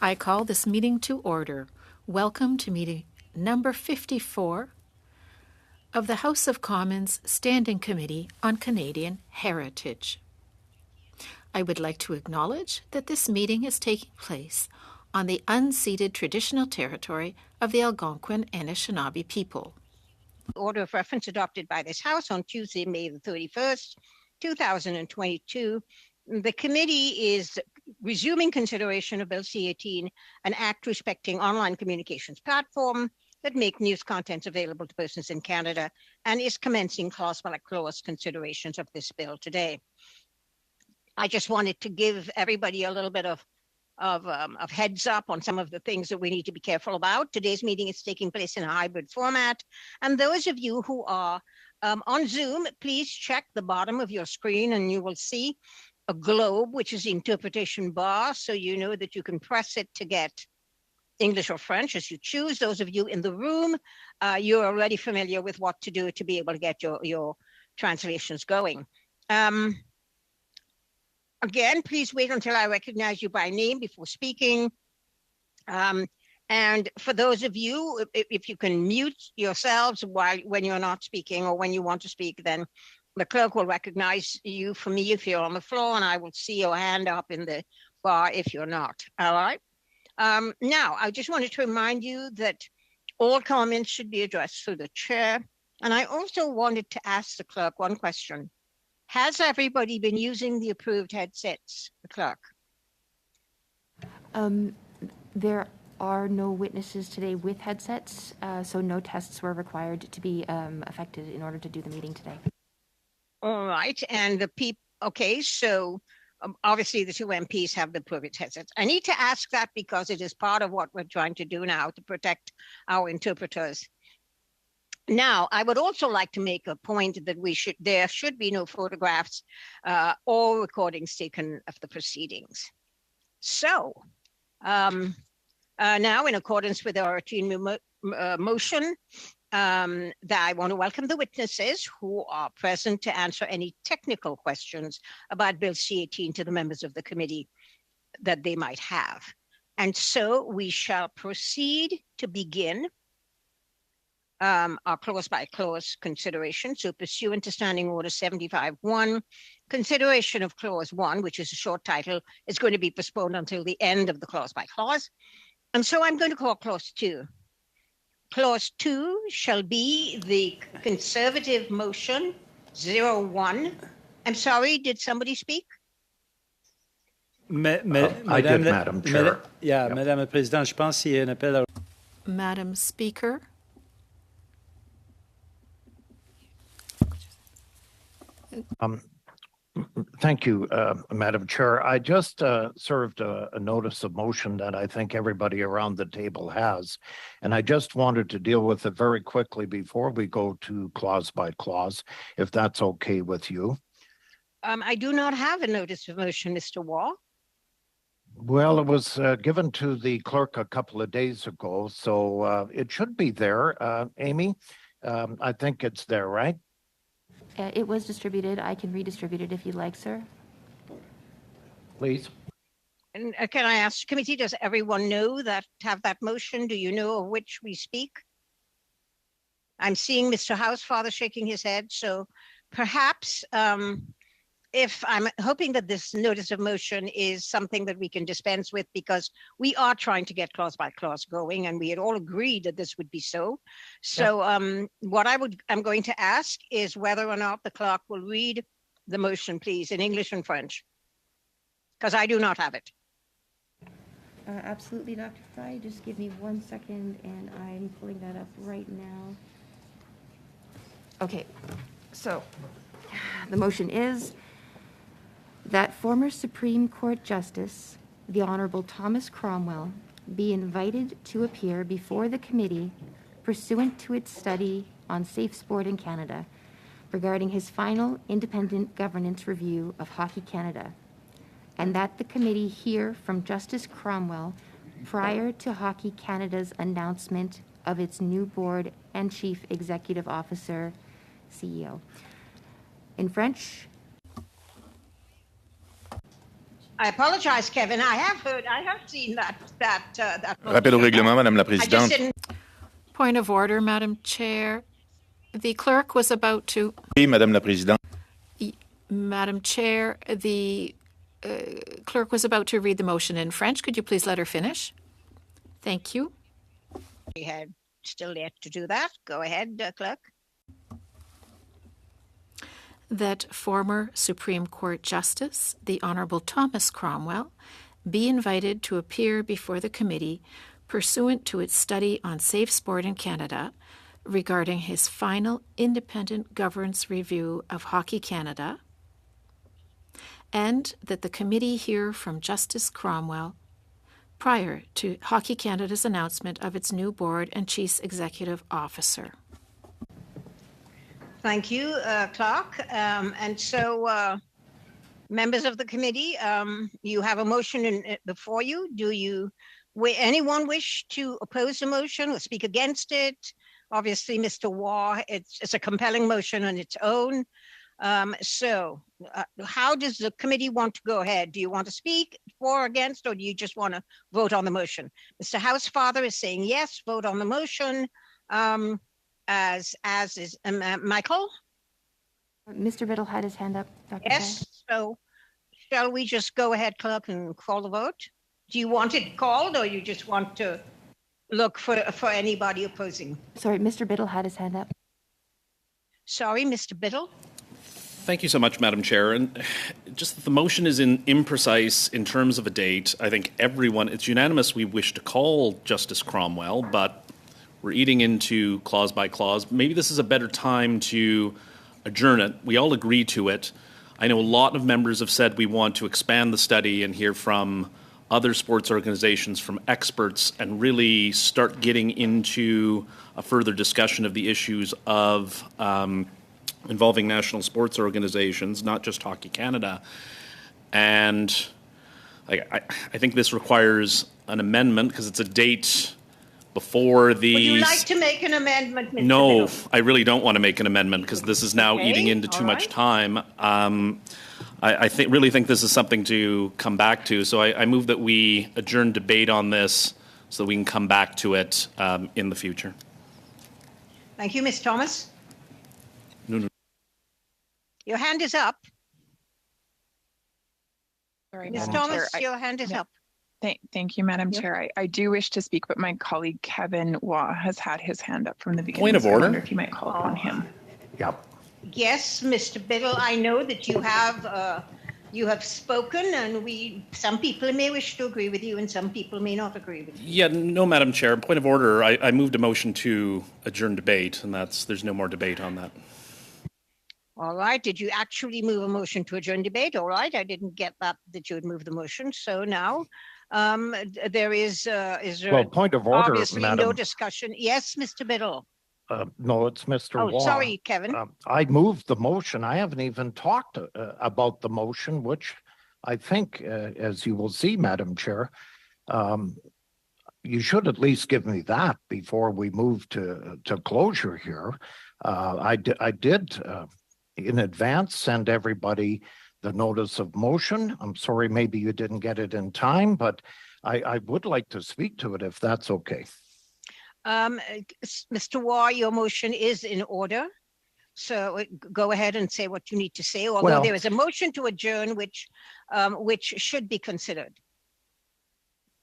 I call this meeting to order. Welcome to meeting number 54 of the House of Commons Standing Committee on Canadian Heritage. I would like to acknowledge that this meeting is taking place on the unceded traditional territory of the Algonquin and Anishinaabe people. Order of reference adopted by this House on Tuesday, May the 31st, 2022. The committee is resuming consideration of Bill C-18, an act respecting online communications platform that make news contents available to persons in Canada, and is commencing clause-by-clause considerations of this bill today. I just wanted to give everybody a little bit of heads up on some of the things that we need to be careful about. Today's meeting is taking place in a hybrid format, and those of you who are on Zoom, please check the bottom of your screen and you will see a globe, which is the interpretation bar, so you know that you can press it to get English or French as you choose. Those of you in the room, you're already familiar with what to do to be able to get your translations going. Again, please wait until I recognize you by name before speaking. And for those of you, if you can mute yourselves when you're not speaking or when you want to speak, then the clerk will recognize you for me if you're on the floor, and I will see your hand up in the bar if you're not. All right. Now, I just wanted to remind you that all comments should be addressed through the chair. And I also wanted to ask the clerk one question. Has everybody been using the approved headsets, the clerk? There are no witnesses today with headsets, so no tests were required to be affected in order to do the meeting today. All right, and the people, okay, so obviously the two MPs have the approved headsets. I need to ask that because it is part of what we're trying to do now to protect our interpreters. Now, I would also like to make a point that there should be no photographs or recordings taken of the proceedings. So now, in accordance with our routine motion, that I want to welcome the witnesses who are present to answer any technical questions about Bill C-18 to the members of the committee that they might have. And so we shall proceed to begin our clause-by-clause consideration. So pursuant to Standing Order 75-1, consideration of Clause 1, which is a short title, is going to be postponed until the end of the clause-by-clause. And so I'm going to call Clause 2. Clause 2 shall be the Conservative motion 01. I'm sorry, did somebody speak? I did, Madam Chair. Madame la Présidente, je pense qu'il y a un appel. Madam Speaker. Thank you, Madam Chair. I just served a notice of motion that I think everybody around the table has, and I just wanted to deal with it very quickly before we go to clause by clause, if that's okay with you. I do not have a notice of motion, Mr. Wall. Well, it was given to the clerk a couple of days ago, so it should be there. Amy, I think it's there, right? It was distributed. I can redistribute it if you'd like, sir. Please. And can I ask the committee, does everyone know that, have that motion? Do you know of which we speak? I'm seeing Mr. Housefather shaking his head, so perhaps if I'm hoping that this notice of motion is something that we can dispense with, because we are trying to get clause by clause going, and we had all agreed that this would be so. So what I'm going to ask is whether or not the clerk will read the motion, please, in English and French, because I do not have it. Absolutely, Dr. Fry. Just give me 1 second, and I'm pulling that up right now. Okay, so the motion is that former Supreme Court Justice, the Honorable Thomas Cromwell, be invited to appear before the committee pursuant to its study on safe sport in Canada regarding his final independent governance review of Hockey Canada, and that the committee hear from Justice Cromwell prior to Hockey Canada's announcement of its new board and chief executive officer, CEO. In French. I apologize, Kevin. I have seen that. Rappel au règlement, Madame la Présidente. Point of order, Madam Chair. The clerk was about to... Oui, Madame la Présidente. Madam Chair, the clerk was about to read the motion in French. Could you please let her finish? Thank you. We had still yet to do that. Go ahead, clerk. That former Supreme Court Justice, the Honorable Thomas Cromwell, be invited to appear before the committee pursuant to its study on safe sport in Canada regarding his final independent governance review of Hockey Canada, and that the committee hear from Justice Cromwell prior to Hockey Canada's announcement of its new board and chief executive officer. Thank you, Clerk. And so, members of the committee, you have a motion before you. Do anyone wish to oppose the motion or speak against it? Obviously, Mr. Waugh, it's a compelling motion on its own. So how does the committee want to go ahead? Do you want to speak for or against, or do you just want to vote on the motion? Mr. Housefather is saying yes, vote on the motion. As is Michael? Mr. Biddle had his hand up, Dr. Yes, so shall we just go ahead, clerk, and call the vote? Do you want it called, or you just want to look for anybody opposing? Sorry, Mr. Biddle had his hand up. Sorry, Mr. Biddle? Thank you so much, Madam Chair. And just that the motion is imprecise in terms of a date. I think it's unanimous we wish to call Justice Cromwell, but we're eating into clause by clause. Maybe this is a better time to adjourn it. We all agree to it. I know a lot of members have said we want to expand the study and hear from other sports organizations, from experts, and really start getting into a further discussion of the issues of involving national sports organizations, not just Hockey Canada. And I think this requires an amendment because it's a date before the... Would you like to make an amendment, Mr. No, Biddle? I really don't want to make an amendment because this is now eating into too much time. I really think this is something to come back to. So I move that we adjourn debate on this so that we can come back to it in the future. Thank you, Ms. Thomas. No. Your hand is up. Sorry, Ms. Madam Thomas, Chair, your hand is up. Thank you, Madam Yeah. Chair. I do wish to speak, but my colleague Kevin Waugh has had his hand up from the beginning. Point of so order. I wonder if you might call upon him. Yep. Yes, Mr. Biddle, I know that you have spoken, and some people may wish to agree with you and some people may not agree with you. Yeah, no, Madam Chair. Point of order. I moved a motion to adjourn debate, and there's no more debate on that. All right. Did you actually move a motion to adjourn debate? All right. I didn't get that you had moved the motion. So now there is there point of order, obviously Madam. no discussion. Yes, Mr. Biddle. No, it's Mr. Waugh. Sorry, Kevin. I moved the motion. I haven't even talked about the motion, which I think, as you will see, Madam Chair, you should at least give me that before we move to closure here. I did in advance send everybody the notice of motion. I'm sorry, maybe you didn't get it in time, but I would like to speak to it if that's okay. Mr. Waugh, your motion is in order. So go ahead and say what you need to say, although there is a motion to adjourn, which should be considered.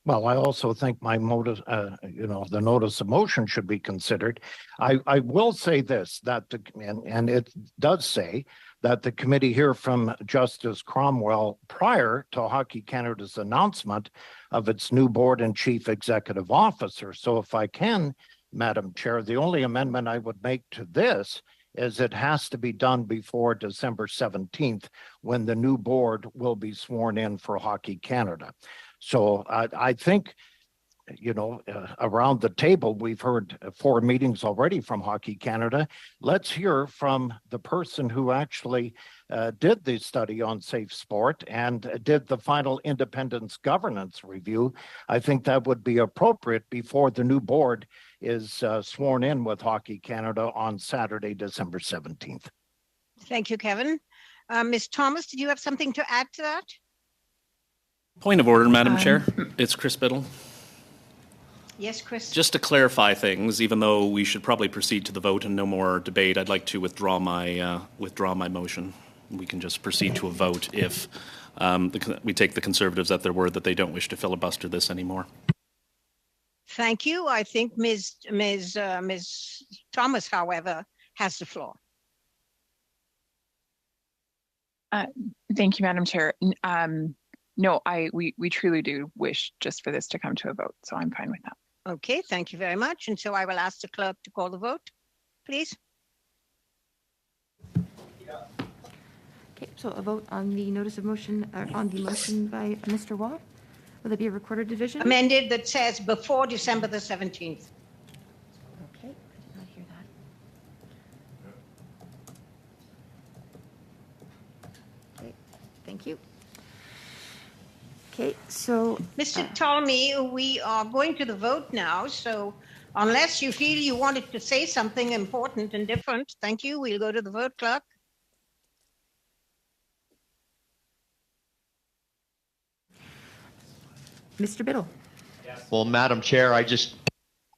Well, I also think my motive, the notice of motion should be considered. I will say this, that and it does say that the committee hear from Justice Cromwell prior to Hockey Canada's announcement of its new board and chief executive officer. So if I can, Madam Chair, the only amendment I would make to this is it has to be done before December 17th, when the new board will be sworn in for Hockey Canada. So I think, around the table, we've heard 4 meetings already from Hockey Canada. Let's hear from the person who actually did the study on safe sport and did the final independence governance review. I think that would be appropriate before the new board is sworn in with Hockey Canada on Saturday, December 17th. Thank you, Kevin. Ms. Thomas, did you have something to add to that? Point of order, Madam Chair. It's Chris Biddle. Yes, Chris. Just to clarify things, even though we should probably proceed to the vote and no more debate, I'd like to withdraw my motion. We can just proceed to a vote if we take the Conservatives at their word that they don't wish to filibuster this anymore. Thank you. I think Ms. Thomas, however, has the floor. Thank you, Madam Chair. No, we truly do wish just for this to come to a vote, so I'm fine with that. Okay, thank you very much. And so I will ask the clerk to call the vote, please. Okay, so a vote on the notice of motion, on the motion by Mr. Waugh. Will there be a recorded division? Amended that says before December the 17th. Okay, I did not hear that. Okay, thank you. Okay, so Mr. Ptolemy, we are going to the vote now. So unless you feel you wanted to say something important and different, thank you. We'll go to the vote, clerk. Mr. Biddle. Well, Madam Chair,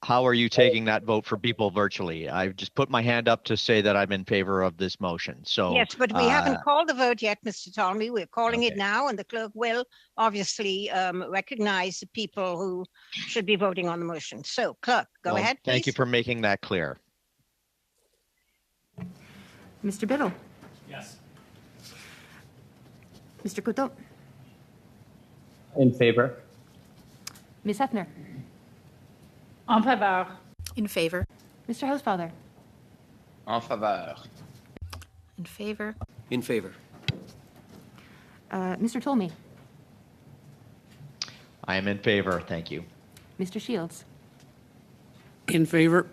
how are you taking that vote for people virtually? I've just put my hand up to say that I'm in favor of this motion. So yes, but we haven't called the vote yet, Mr. Ptolemy. We're calling it now, and the clerk will obviously recognize the people who should be voting on the motion. So, clerk, go ahead, please. Thank you for making that clear. Mr. Biddle. Yes. Mr. Couteau. In favor. Ms. Hefner. En faveur. In favor. Mr. Housefather. En faveur. In favor. In favor. Mr. Ptolemy. I am in favor. Thank you. Mr. Shields. In favor.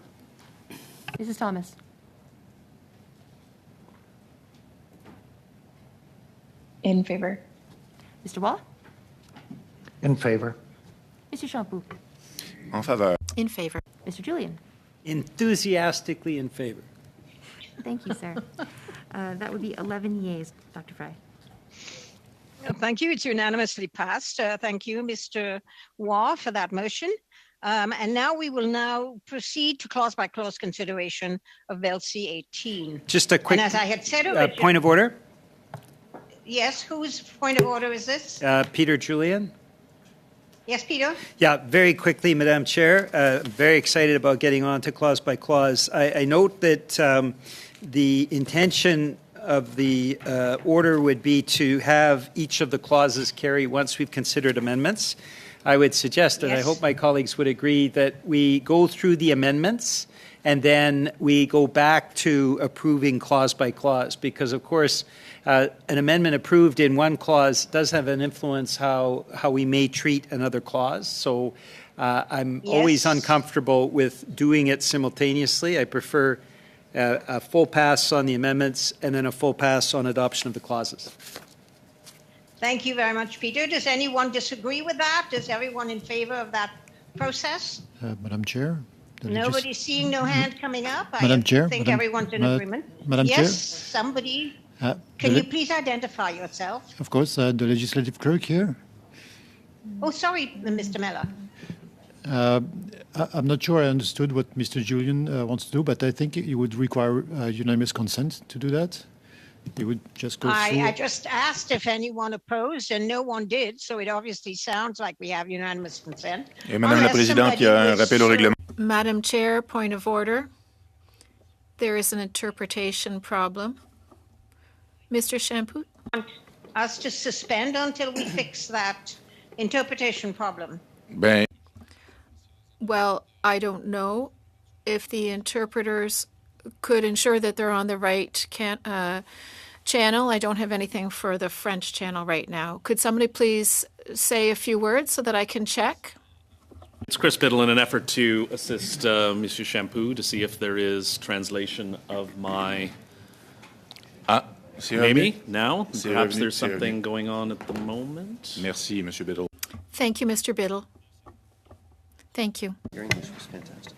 Mrs. Thomas. In favor. Mr. Waugh. In favor. Mr. Champoux. En faveur. In favor. Mr. Julian. Enthusiastically in favor. Thank you, sir. That would be 11 yeas, Dr. Fry. Thank you. It's unanimously passed. Thank you, Mr. Waugh, for that motion. And now we will proceed to clause-by-clause consideration of Bill C-18. Just a quick and as I had said, point of order. Yes, whose point of order is this? Peter Julian. Yes, Peter? Yeah, very quickly, Madam Chair. Very excited about getting on to clause by clause. I note that the intention of the order would be to have each of the clauses carry once we've considered amendments. I would suggest, and I hope my colleagues would agree, that we go through the amendments and then we go back to approving clause by clause, because, of course, an amendment approved in one clause does have an influence how we may treat another clause. So I'm always uncomfortable with doing it simultaneously. I prefer a full pass on the amendments and then a full pass on adoption of the clauses. Thank you very much, Peter. Does anyone disagree with that? Is everyone in favor of that process? Madam Chair? Nobody's seeing no hand coming up. Madam Chair? I think everyone's in agreement. Madam yes, Chair? Somebody. Can you please identify yourself? Of course, the legislative clerk here. Oh, sorry, Mr. Mellor. I'm not sure I understood what Mr. Julian wants to do, but I think it would require unanimous consent to do that. It would just go through. I just asked if anyone opposed, and no one did, so it obviously sounds like we have unanimous consent. Et Madame la Présidente, il y a un rappel au règlement. Madam Chair, point of order. There is an interpretation problem. Mr. Champoux? I want us to suspend until we fix that interpretation problem. Ben. Well, I don't know if the interpreters could ensure that they're on the right channel. I don't have anything for the French channel right now. Could somebody please say a few words so that I can check? It's Chris Biddle in an effort to assist Monsieur Champoux to see if there is translation of my... Maybe now? Perhaps there's something going on at the moment. Merci, Monsieur Biddle. Thank you, Mr. Biddle. Thank you. Your English was fantastic.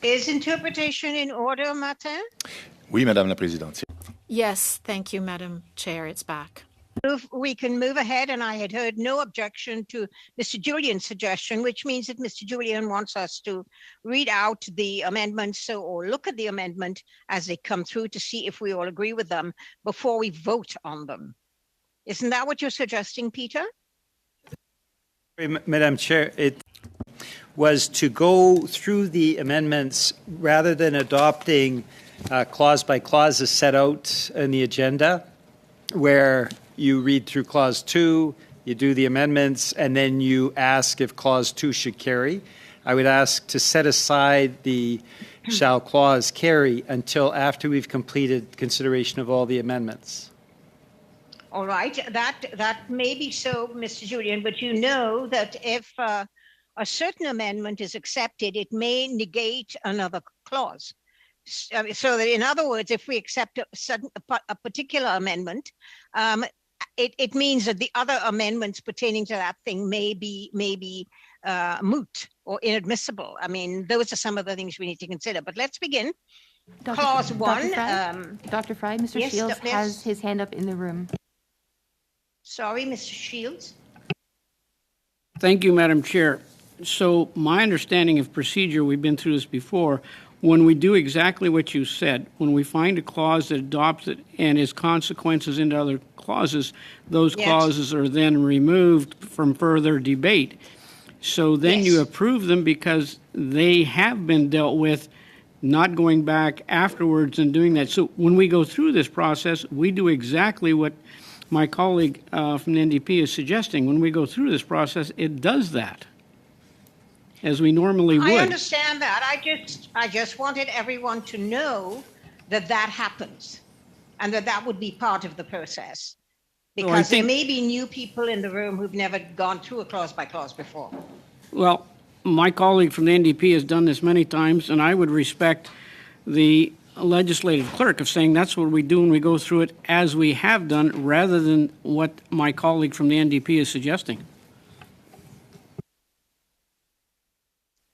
Is interpretation in order, Martin? Oui, Madame la Présidente. Yes, thank you, Madam Chair. It's back. We can move ahead, and I had heard no objection to Mr. Julian's suggestion, which means that Mr. Julian wants us to read out the amendments or look at the amendment as they come through to see if we all agree with them before we vote on them. Isn't that what you're suggesting, Peter? Madam Chair, it was to go through the amendments rather than adopting clause by clause as set out in the agenda, where you read through clause 2, you do the amendments, and then you ask if clause 2 should carry. I would ask to set aside the shall clause carry until after we've completed consideration of all the amendments. All right, that may be so, Mr. Julian, but you know that if a certain amendment is accepted, it may negate another clause. So that, in other words, if we accept a particular amendment, it means that the other amendments pertaining to that thing may be moot or inadmissible. I mean, those are some of the things we need to consider. But let's begin. Clause 1. Dr. Fry, Mr. Yes, Shields has his hand up in the room. Sorry, Mr. Shields. Thank you, Madam Chair. So my understanding of procedure, we've been through this before, when we do exactly what you said, when we find a clause that adopts it and its consequences into other clauses, those clauses are then removed from further debate. So then you approve them because they have been dealt with, not going back afterwards and doing that. So when we go through this process, we do exactly what my colleague from the NDP is suggesting. When we go through this process, it does that, as we normally would. I understand that. I just wanted everyone to know that that happens and that would be part of the process. Because there may be new people in the room who've never gone through a clause by clause before. Well, my colleague from the NDP has done this many times, and I would respect the legislative clerk of saying that's what we do when we go through it as we have done, rather than what my colleague from the NDP is suggesting.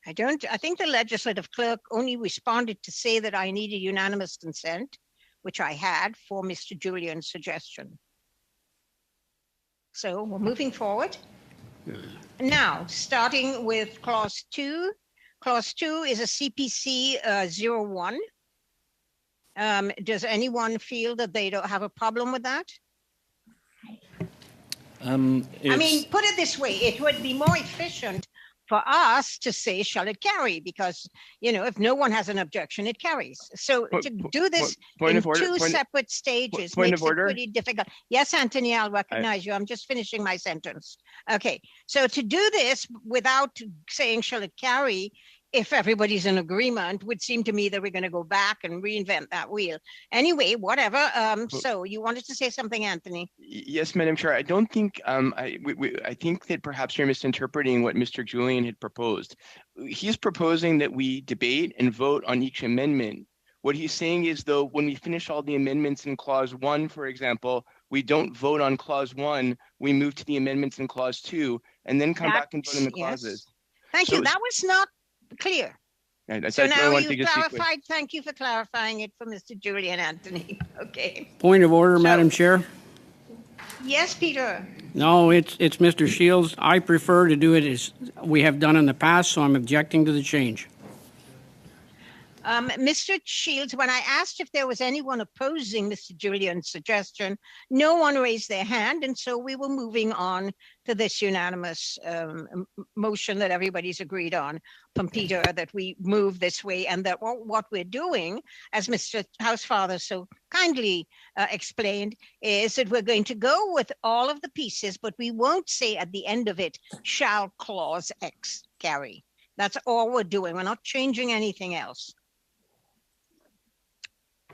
I think the legislative clerk only responded to say that I needed unanimous consent, which I had for Mr. Julian's suggestion. So we're moving forward. Now, starting with clause 2. Clause 2 is a CPC 01. Does anyone feel that they don't have a problem with that? I mean, put it this way, it would be more efficient for us to say, shall it carry? Because, if no one has an objection, it carries. So to do this in two separate stages makes it pretty difficult. Yes, Anthony, I'll recognize you. I'm just finishing my sentence. Okay, so to do this without saying, shall it carry, if everybody's in agreement, would seem to me that we're going to go back and reinvent that wheel. Anyway, whatever. So you wanted to say something, Anthony? Yes, Madam Chair. I don't think, I think that perhaps you're misinterpreting what Mr. Julian had proposed. He's proposing that we debate and vote on each amendment. What he's saying is, though, when we finish all the amendments in clause 1, for example, we don't vote on clause 1, we move to the amendments in clause 2, and then come back and vote on the Yes. clauses. Thank you. So- That was not clear. That's So what I now wanted to you've just be clear. clarified. Thank you for clarifying it for Mr. Julian Anthony. Okay. Point of order, Madam Chair. Yes, Peter. No, it's Mr. Shields. I prefer to do it as we have done in the past, so I'm objecting to the change. Mr. Shields, when I asked if there was anyone opposing Mr. Julian's suggestion, no one raised their hand, and so we were moving on to this unanimous motion that everybody's agreed on from Peter, that we move this way, and that what we're doing, as Mr. Housefather so kindly explained, is that we're going to go with all of the pieces, but we won't say at the end of it, shall clause X carry. That's all we're doing. We're not changing anything else.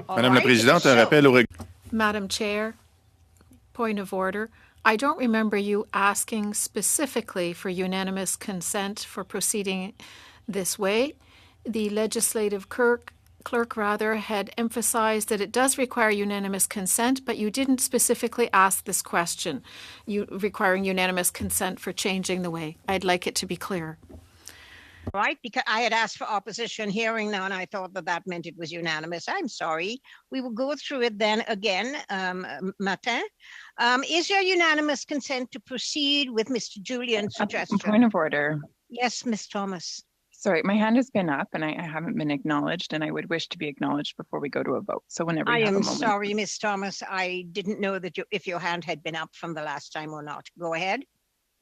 Madame la Présidente, un rappel au règlement. Madam Chair, point of order. I don't remember you asking specifically for unanimous consent for proceeding this way. The legislative clerk had emphasized that it does require unanimous consent, but you didn't specifically ask this question, requiring unanimous consent for changing the way. I'd like it to be clear. Right, because I had asked for opposition hearing now, and I thought that meant it was unanimous. I'm sorry. We will go through it then again, Martin. Is there unanimous consent to proceed with Mr. Julian's suggestion? Point of order. Yes, Ms. Thomas. Sorry, my hand has been up and I haven't been acknowledged, and I would wish to be acknowledged before we go to a vote. So whenever you have a moment. Sorry, Ms. Thomas. I didn't know that if your hand had been up from the last time or not. Go ahead.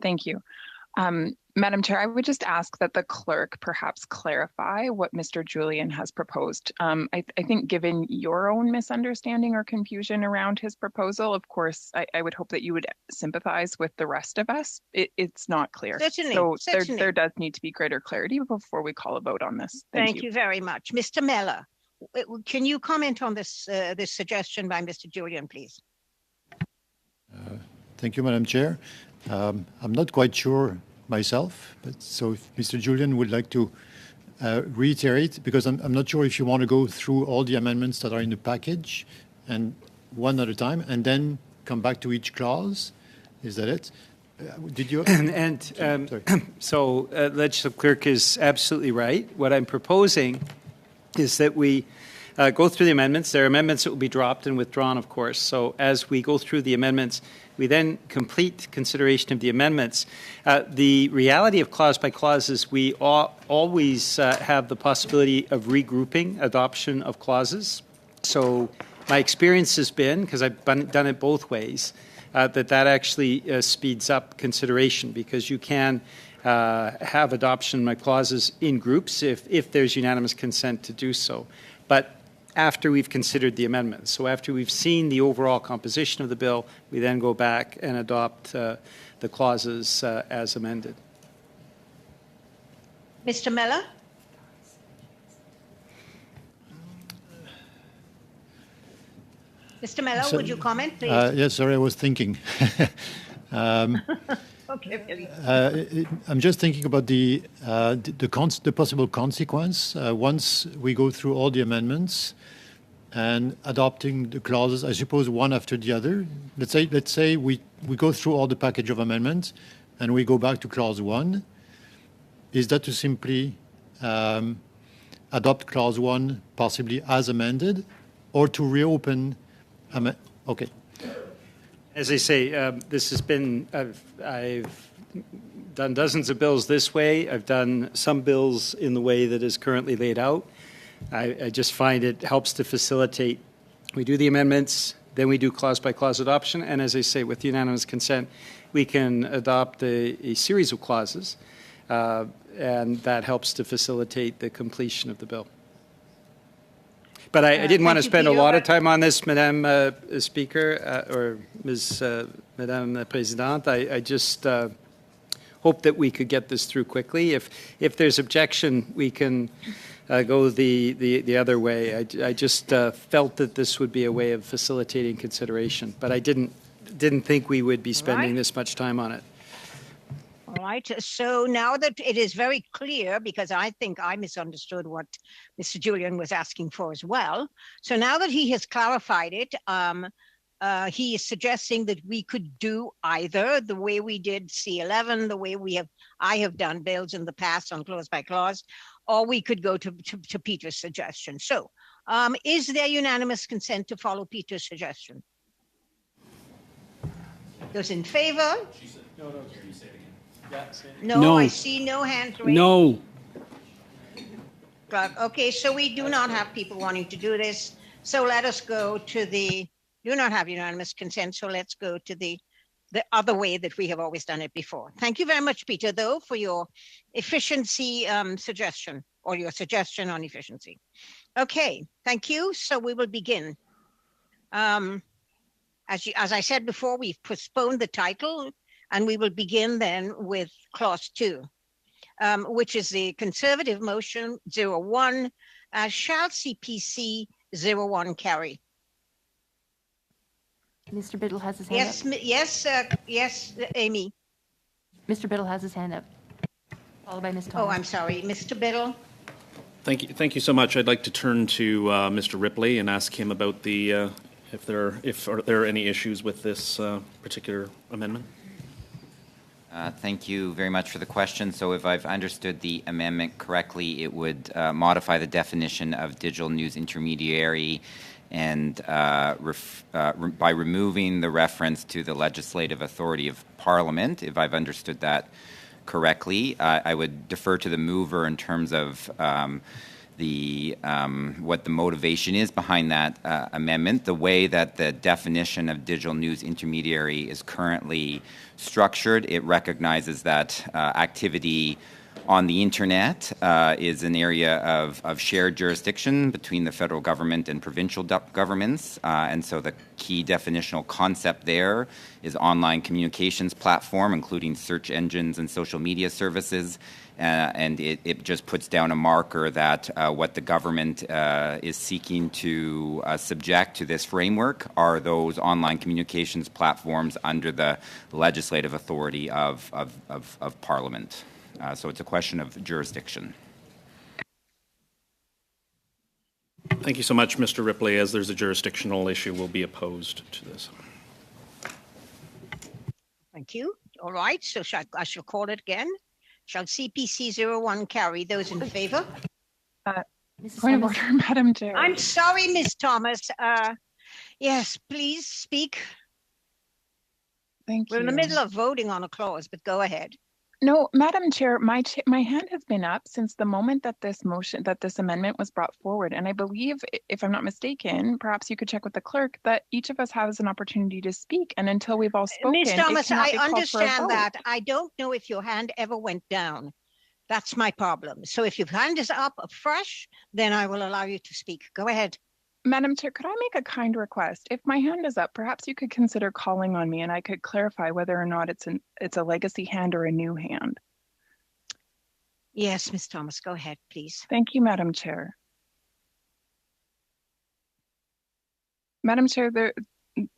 Thank you. Madam Chair, I would just ask that the clerk perhaps clarify what Mr. Julian has proposed. I think given your own misunderstanding or confusion around his proposal, of course, I would hope that you would sympathize with the rest of us. It's not clear. Certainly, so certainly. There does need to be greater clarity before we call a vote on this. Thank you very much. Mr. Mellor, can you comment on this suggestion by Mr. Julian, please? Thank you, Madam Chair. I'm not quite sure myself, but so if Mr. Julian would like to reiterate, because I'm not sure if you want to go through all the amendments that are in the package and one at a time, and then come back to each clause. Is that it? Did you? So legislative clerk is absolutely right. What I'm proposing is that we go through the amendments. There are amendments that will be dropped and withdrawn, of course. So as we go through the amendments, we then complete consideration of the amendments. The reality of clause by clause is we always have the possibility of regrouping adoption of clauses. So my experience has been, because I've done it both ways, that actually speeds up consideration, because you can have adoption of clauses in groups if there's unanimous consent to do so. But after we've considered the amendments. So after we've seen the overall composition of the bill, we then go back and adopt the clauses as amended. Mr. Mellor? Mr. Mellor, would you comment, please? Yes, sorry, I was thinking. Okay, really. I'm just thinking about the possible consequence once we go through all the amendments and adopting the clauses, I suppose one after the other. Let's say we go through all the package of amendments and we go back to clause 1. Is that to simply adopt clause 1 possibly as amended, or to reopen? Okay. As I say, this has been, I've done dozens of bills this way. I've done some bills in the way that is currently laid out. I just find it helps to facilitate. We do the amendments, then we do clause by clause adoption, and as I say, with unanimous consent, we can adopt a series of clauses, and that helps to facilitate the completion of the bill. But I didn't want to spend a lot of time on this, Madame Speaker, or Madame la Présidente. I just hope that we could get this through quickly. If there's objection, we can go the other way. I just felt that this would be a way of facilitating consideration, but I didn't think we would be spending this much time on it. All right. So now that it is very clear, because I think I misunderstood what Mr. Julian was asking for as well. So now that he has clarified it, he is suggesting that we could do either the way we did C11, the way I have done bills in the past on clause by clause, or we could go to Peter's suggestion. So is there unanimous consent to follow Peter's suggestion? Those in favor? No, I see no hands raised. No. Okay, so we do not have people wanting to do this. So let us go to do not have unanimous consent. So let's go to the other way that we have always done it before. Thank you very much, Peter, though, for your efficiency suggestion, or your suggestion on efficiency. Okay, thank you. So we will begin. As I said before, we've postponed the title, and we will begin then with clause 2. Which is the Conservative motion 01, shall CPC 01 carry? Mr. Biddle has his hand up. Yes, Amy. Mr. Biddle has his hand up, followed by Ms. Thomas. Oh, I'm sorry, Mr. Biddle. Thank you so much. I'd like to turn to Mr. Ripley and ask him about the if there are any issues with this particular amendment. Thank you very much for the question. So if I've understood the amendment correctly, it would modify the definition of digital news intermediary and by removing the reference to the legislative authority of Parliament. If I've understood that correctly, I would defer to the mover in terms of what the motivation is behind that amendment. The way that the definition of digital news intermediary is currently structured, it recognizes that activity on the internet is an area of shared jurisdiction between the federal government and provincial governments, and so the key definitional concept there is online communications platform, including search engines and social media services. And it just puts down a marker that what the government is seeking to subject to this framework are those online communications platforms under the legislative authority of Parliament. So it's a question of jurisdiction. Thank you so much, Mr. Ripley. As there's a jurisdictional issue, we'll be opposed to this. Thank you. All right, so I shall call it again. Shall CPC 01 carry? Those in favor? Point of order, Madam Chair. I'm sorry, Ms. Thomas. Yes, please speak. Thank you. We're in the middle of voting on a clause, but go ahead. No, Madam Chair, my hand has been up since the moment that this amendment was brought forward. And I believe, if I'm not mistaken, perhaps you could check with the clerk, that each of us has an opportunity to speak. And until we've all spoken, Ms. Thomas, I understand that. I don't know if your hand ever went down. That's my problem. So if your hand is up afresh, then I will allow you to speak. Go ahead. Madam Chair, could I make a kind request? If my hand is up, perhaps you could consider calling on me and I could clarify whether or not it's a legacy hand or a new hand. Yes, Ms. Thomas, go ahead, please. Thank you, Madam Chair. Madam Chair,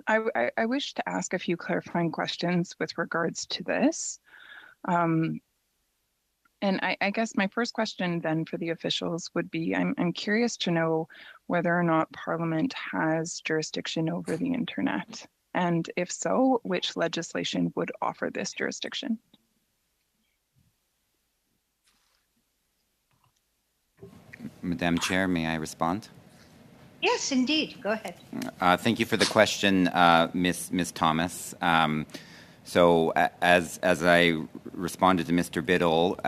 I wish to ask a few clarifying questions with regards to this. And I guess my first question then for the officials would be, I'm curious to know whether or not Parliament has jurisdiction over the internet. And if so, which legislation would offer this jurisdiction? Madam Chair, may I respond? Yes, indeed. Go ahead. Thank you for the question, Ms. Thomas. So as I responded to Mr. Biddle,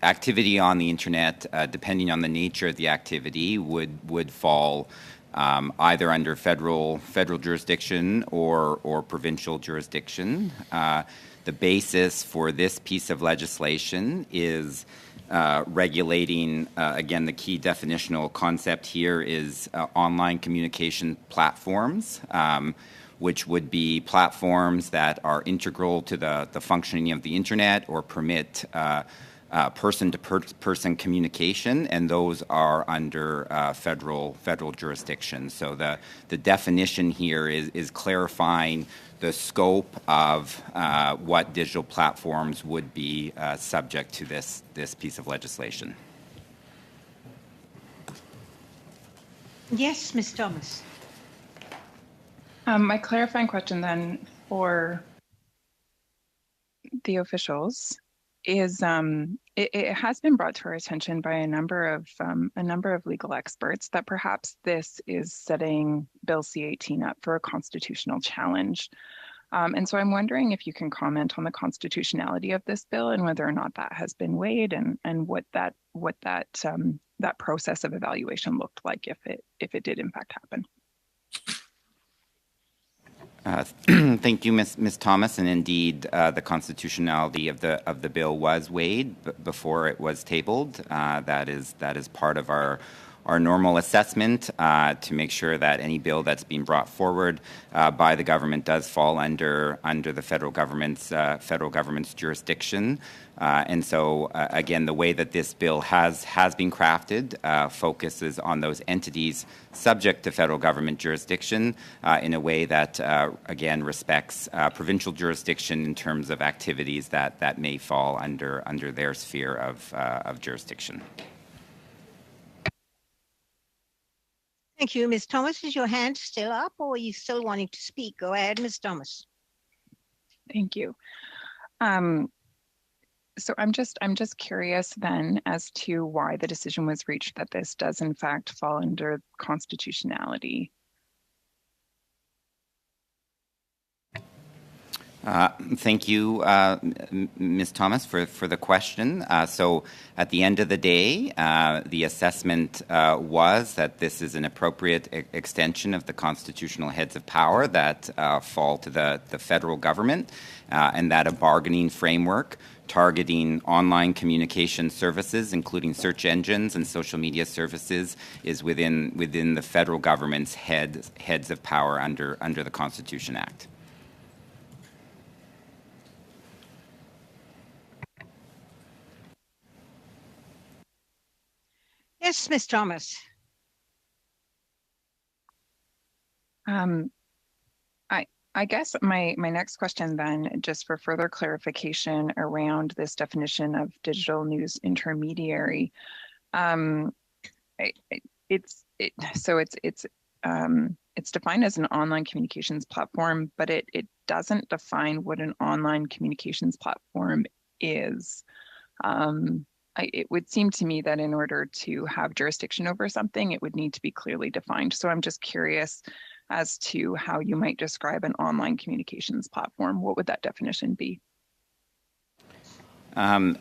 activity on the internet, depending on the nature of the activity, would fall either under federal jurisdiction or provincial jurisdiction. The basis for this piece of legislation is regulating, again, the key definitional concept here is online communication platforms, which would be platforms that are integral to the functioning of the internet or permit person-to-person communication, and those are under federal jurisdiction. So the definition here is clarifying the scope of what digital platforms would be subject to this piece of legislation. Yes, Ms. Thomas. My clarifying question then for the officials is it has been brought to our attention by a number of legal experts that perhaps this is setting Bill C-18 up for a constitutional challenge. And so I'm wondering if you can comment on the constitutionality of this bill and whether or not that has been weighed and what that process of evaluation looked like if it did in fact happen. Thank you, Ms. Thomas. And indeed, the constitutionality of the bill was weighed before it was tabled. That is part of our normal assessment to make sure that any bill that's being brought forward by the government does fall under the federal government's jurisdiction. And so, again, the way that this bill has been crafted focuses on those entities subject to federal government jurisdiction in a way that, again, respects provincial jurisdiction in terms of activities that may fall under their sphere of jurisdiction. Thank you. Ms. Thomas, is your hand still up or are you still wanting to speak? Go ahead, Ms. Thomas. Thank you. So I'm just curious then as to why the decision was reached that this does in fact fall under constitutionality. Thank you, Ms. Thomas, for the question. So at the end of the day, the assessment was that this is an appropriate extension of the constitutional heads of power that fall to the federal government, and that a bargaining framework targeting online communication services, including search engines and social media services, is within the federal government's heads of power under the Constitution Act. Yes, Ms. Thomas. I guess my next question then, just for further clarification around this definition of digital news intermediary, it's defined as an online communications platform, but it doesn't define what an online communications platform is. It would seem to me that in order to have jurisdiction over something, it would need to be clearly defined. So I'm just curious as to how you might describe an online communications platform. What would that definition be? Thank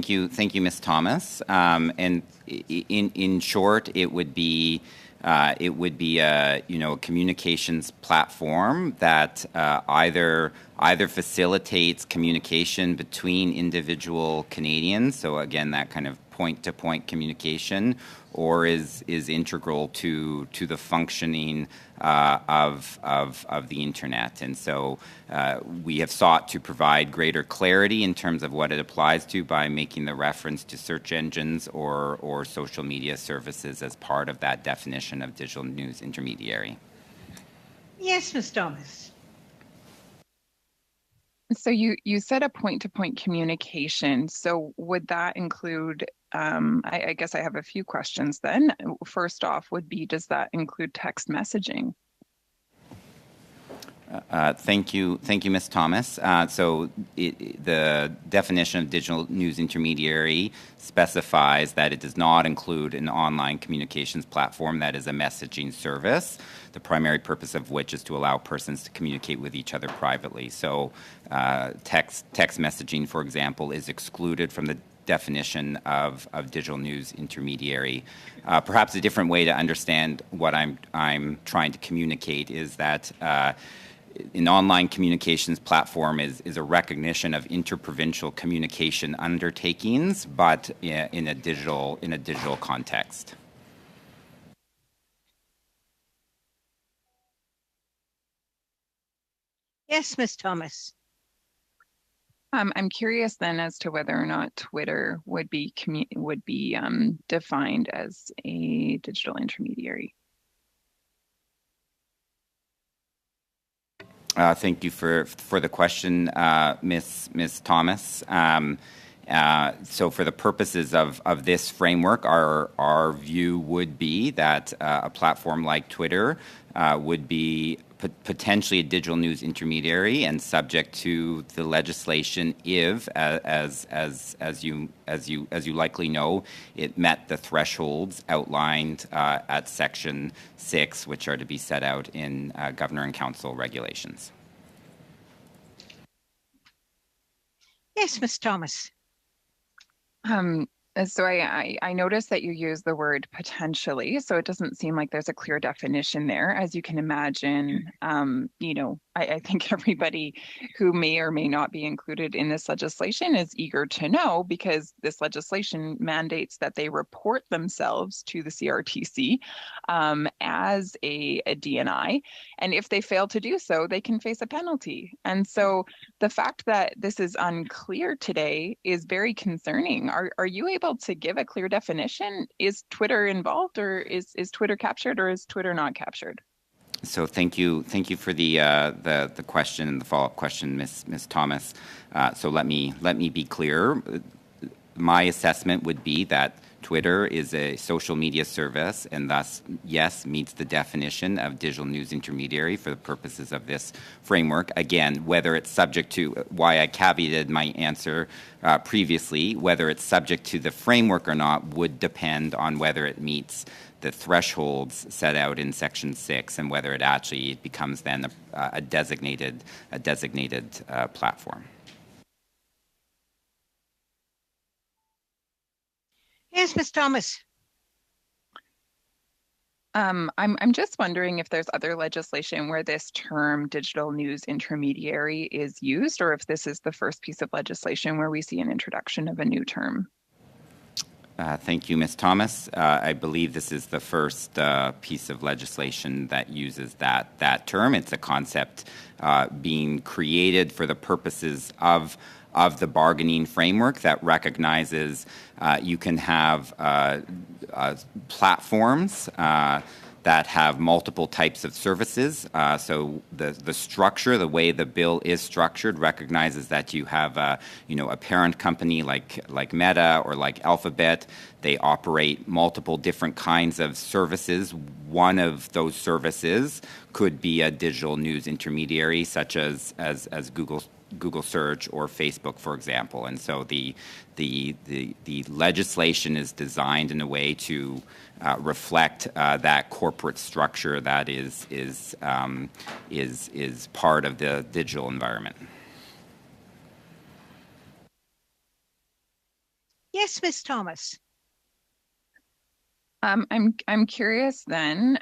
you, Ms. Thomas. And in short, it would be a communications platform that either facilitates communication between individual Canadians. So again, that kind of point-to-point communication, or is integral to the functioning of the internet. And so we have sought to provide greater clarity in terms of what it applies to by making the reference to search engines or social media services as part of that definition of digital news intermediary. Yes, Ms. Thomas. So you said a point-to-point communication. So would that include, I guess I have a few questions then. First off would be, does that include text messaging? Thank you, Ms. Thomas. The definition of digital news intermediary specifies that it does not include an online communications platform that is a messaging service, the primary purpose of which is to allow persons to communicate with each other privately. So text messaging, for example, is excluded from the definition of digital news intermediary. Perhaps a different way to understand what I'm trying to communicate is that an online communications platform is a recognition of interprovincial communication undertakings, but in a digital context. Yes, Ms. Thomas. I'm curious then as to whether or not Twitter would be defined as a digital intermediary. Thank you for the question, Ms. Thomas. So for the purposes of this framework, our view would be that a platform like Twitter would be potentially a digital news intermediary and subject to the legislation if, as you likely know, it met the thresholds outlined at Section 6, which are to be set out in Governor and Council regulations. Yes, Ms. Thomas. So I noticed that you use the word potentially, so it doesn't seem like there's a clear definition there. As you can imagine, I think everybody who may or may not be included in this legislation is eager to know, because this legislation mandates that they report themselves to the CRTC as a DNI. And if they fail to do so, they can face a penalty. And so the fact that this is unclear today is very concerning. Are you able to give a clear definition? Is Twitter involved, or is Twitter captured, or is Twitter not captured? So thank you for the question and the follow-up question, Ms. Thomas. So let me be clear. My assessment would be that Twitter is a social media service and thus, yes, meets the definition of digital news intermediary for the purposes of this framework. Again, whether it's subject to, why I caveated my answer previously, whether it's subject to the framework or not would depend on whether it meets the thresholds set out in Section 6 and whether it actually becomes then a designated platform. Yes, Ms. Thomas. I'm just wondering if there's other legislation where this term digital news intermediary is used, or if this is the first piece of legislation where we see an introduction of a new term. Thank you, Ms. Thomas. I believe this is the first piece of legislation that uses that term. It's a concept being created for the purposes of the bargaining framework that recognizes you can have platforms that have multiple types of services. So the structure, the way the bill is structured, recognizes that you have a parent company like Meta or like Alphabet. They operate multiple different kinds of services. One of those services could be a digital news intermediary, such as Google search or Facebook, for example. And so the legislation is designed in a way to reflect that corporate structure that is part of the digital environment. Yes, Ms. Thomas. I'm curious then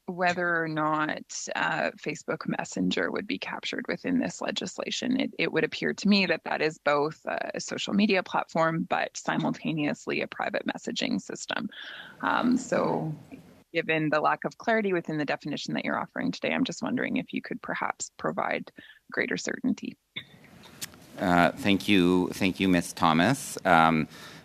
whether or not Facebook Messenger would be captured within this legislation. It would appear to me that is both a social media platform, but simultaneously a private messaging system. So given the lack of clarity within the definition that you're offering today, I'm just wondering if you could perhaps provide greater certainty. Thank you, Ms. Thomas.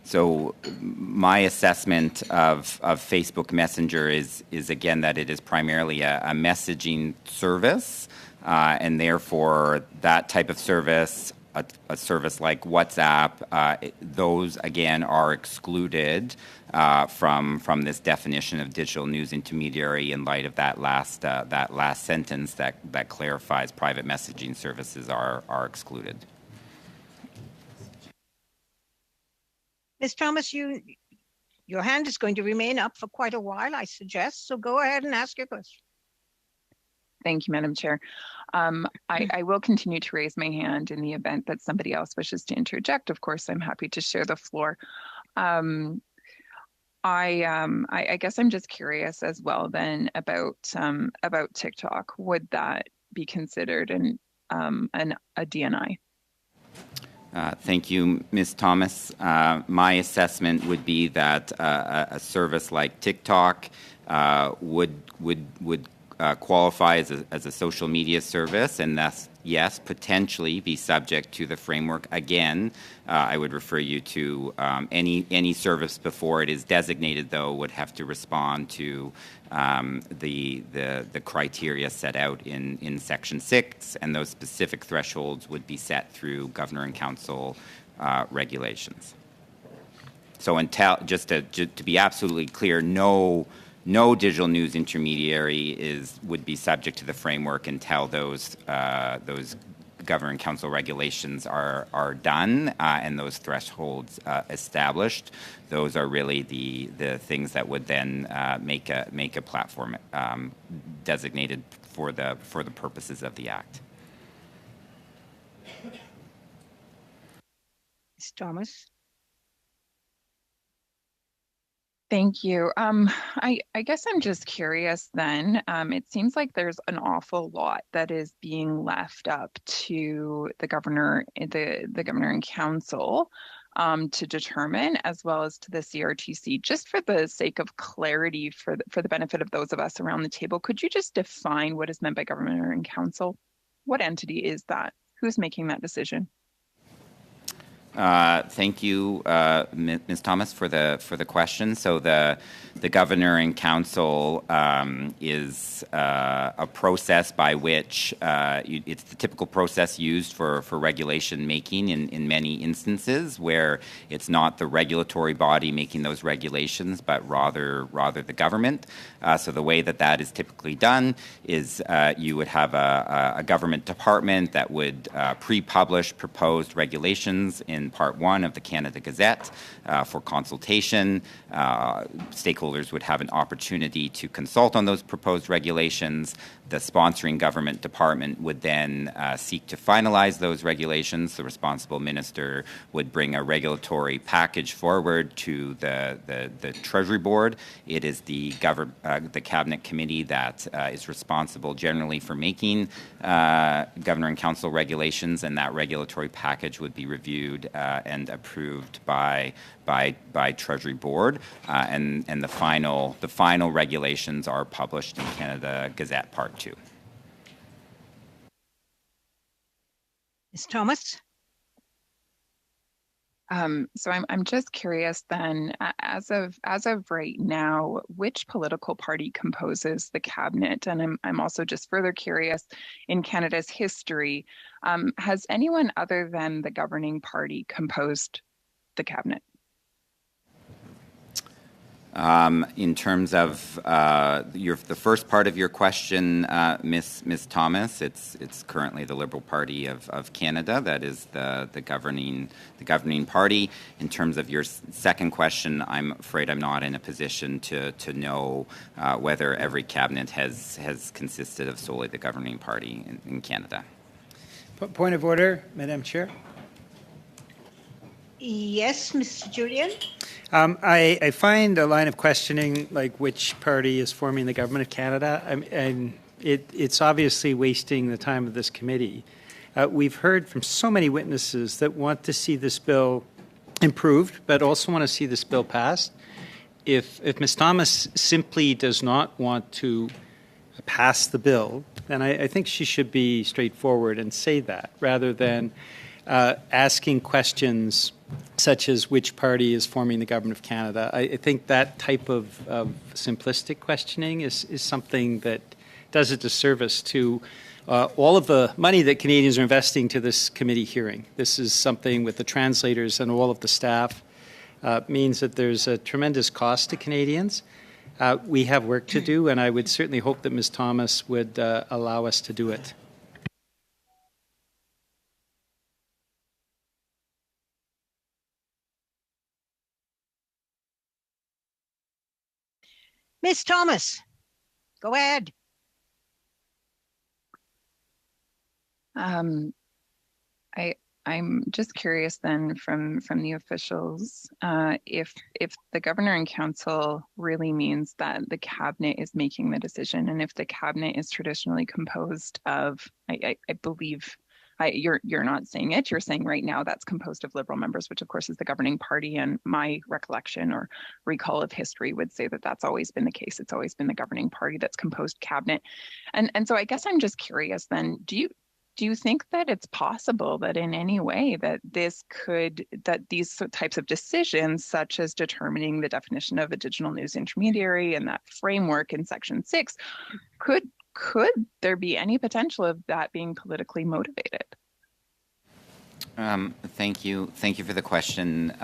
So my assessment of Facebook Messenger is again that it is primarily a messaging service, and therefore that type of service, a service like WhatsApp, those again are excluded from this definition of digital news intermediary in light of that last sentence that clarifies private messaging services are excluded. Ms. Thomas, your hand is going to remain up for quite a while, I suggest, so go ahead and ask your question. Thank you, Madam Chair. I will continue to raise my hand in the event that somebody else wishes to interject. Of course, I'm happy to share the floor. I guess I'm just curious as well then about TikTok. Would that be considered a DNI? Thank you, Ms. Thomas. My assessment would be that a service like TikTok would qualify as a social media service, and yes, potentially be subject to the framework. Again, I would refer you to any service before it is designated, though, would have to respond to the criteria set out in Section 6, and those specific thresholds would be set through Governor and Council regulations. So just to be absolutely clear, no digital news intermediary would be subject to the framework until those Governor and Council regulations are done and those thresholds established. Those are really the things that would then make a platform designated for the purposes of the Act. Ms. Thomas. Thank you. I guess I'm just curious then. It seems like there's an awful lot that is being left up to the governor and council to determine, as well as to the CRTC. Just for the sake of clarity, for the benefit of those of us around the table, could you just define what is meant by governor and council? What entity is that? Who's making that decision? Thank you, Ms. Thomas, for the question. So the Governor and Council is a process by which it's the typical process used for regulation making in many instances, where it's not the regulatory body making those regulations, but rather the government. So the way that is typically done is you would have a government department that would pre-publish proposed regulations in Part 1 of the Canada Gazette for consultation. Stakeholders would have an opportunity to consult on those proposed regulations. The sponsoring government department would then seek to finalize those regulations. The responsible minister would bring a regulatory package forward to the Treasury Board. It is the Cabinet Committee that is responsible generally for making Governor and Council regulations, and that regulatory package would be reviewed and approved by Treasury Board, and the final regulations are published in Canada Gazette Part 2. Ms. Thomas. So I'm just curious then, as of right now, which political party composes the cabinet? And I'm also just further curious, in Canada's history, has anyone other than the governing party composed the cabinet? In terms of the first part of your question, Ms. Thomas, it's currently the Liberal Party of Canada that is the governing party. In terms of your second question, I'm afraid I'm not in a position to know whether every cabinet has consisted of solely the governing party in Canada. Point of order, Madam Chair. Yes, Mr. Julian. I find a line of questioning like which party is forming the government of Canada, and it's obviously wasting the time of this committee. We've heard from so many witnesses that want to see this bill improved, but also want to see this bill passed. If Ms. Thomas simply does not want to pass the bill, then I think she should be straightforward and say that, rather than asking questions such as which party is forming the government of Canada. I think that type of simplistic questioning is something that does a disservice to all of the money that Canadians are investing to this committee hearing. This is something with the translators and all of the staff means that there's a tremendous cost to Canadians. We have work to do, and I would certainly hope that Ms. Thomas would allow us to do it. Ms. Thomas, go ahead. I'm just curious then from the officials if the governor and council really means that the cabinet is making the decision, and if the cabinet is traditionally composed of, I believe. You're not saying it. You're saying right now that's composed of Liberal members, which of course is the governing party. And my recollection or recall of history would say that that's always been the case. It's always been the governing party that's composed cabinet. And so I guess I'm just curious then, do do you think that it's possible that in any way that these types of decisions, such as determining the definition of a digital news intermediary and that framework in Section 6, could there be any potential of that being politically motivated? Thank you for the question,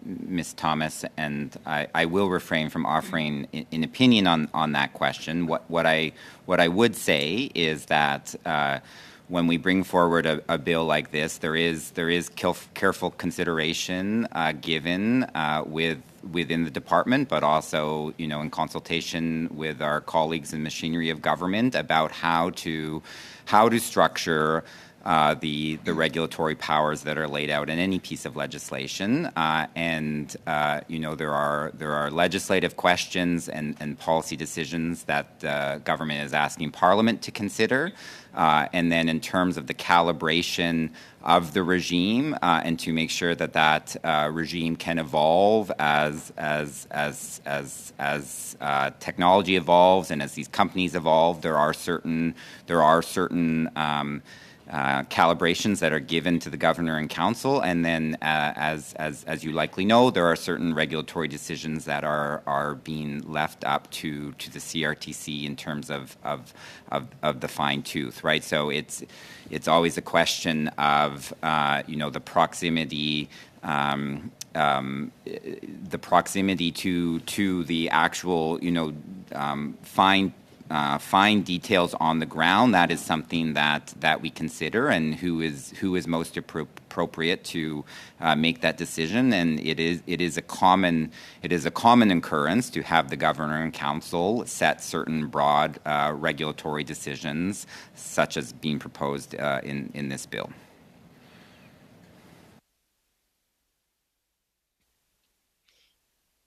Ms. Thomas, and I will refrain from offering an opinion on that question. What I would say is that when we bring forward a bill like this, there is careful consideration given within the department, but also in consultation with our colleagues in machinery of government about how to structure the regulatory powers that are laid out in any piece of legislation, and there are legislative questions and policy decisions that the government is asking Parliament to consider, and then in terms of the calibration of the regime and to make sure that regime can evolve as technology evolves and as these companies evolve, there are certain calibrations that are given to the governor and council, and then as you likely know, there are certain regulatory decisions that are being left up to the CRTC in terms of the fine tooth, right? So it's always a question of the proximity. The proximity to the actual fine details on the ground. That is something that we consider, and who is most appropriate to make that decision. And it is a common occurrence to have the governor and council set certain broad regulatory decisions, such as being proposed in this bill.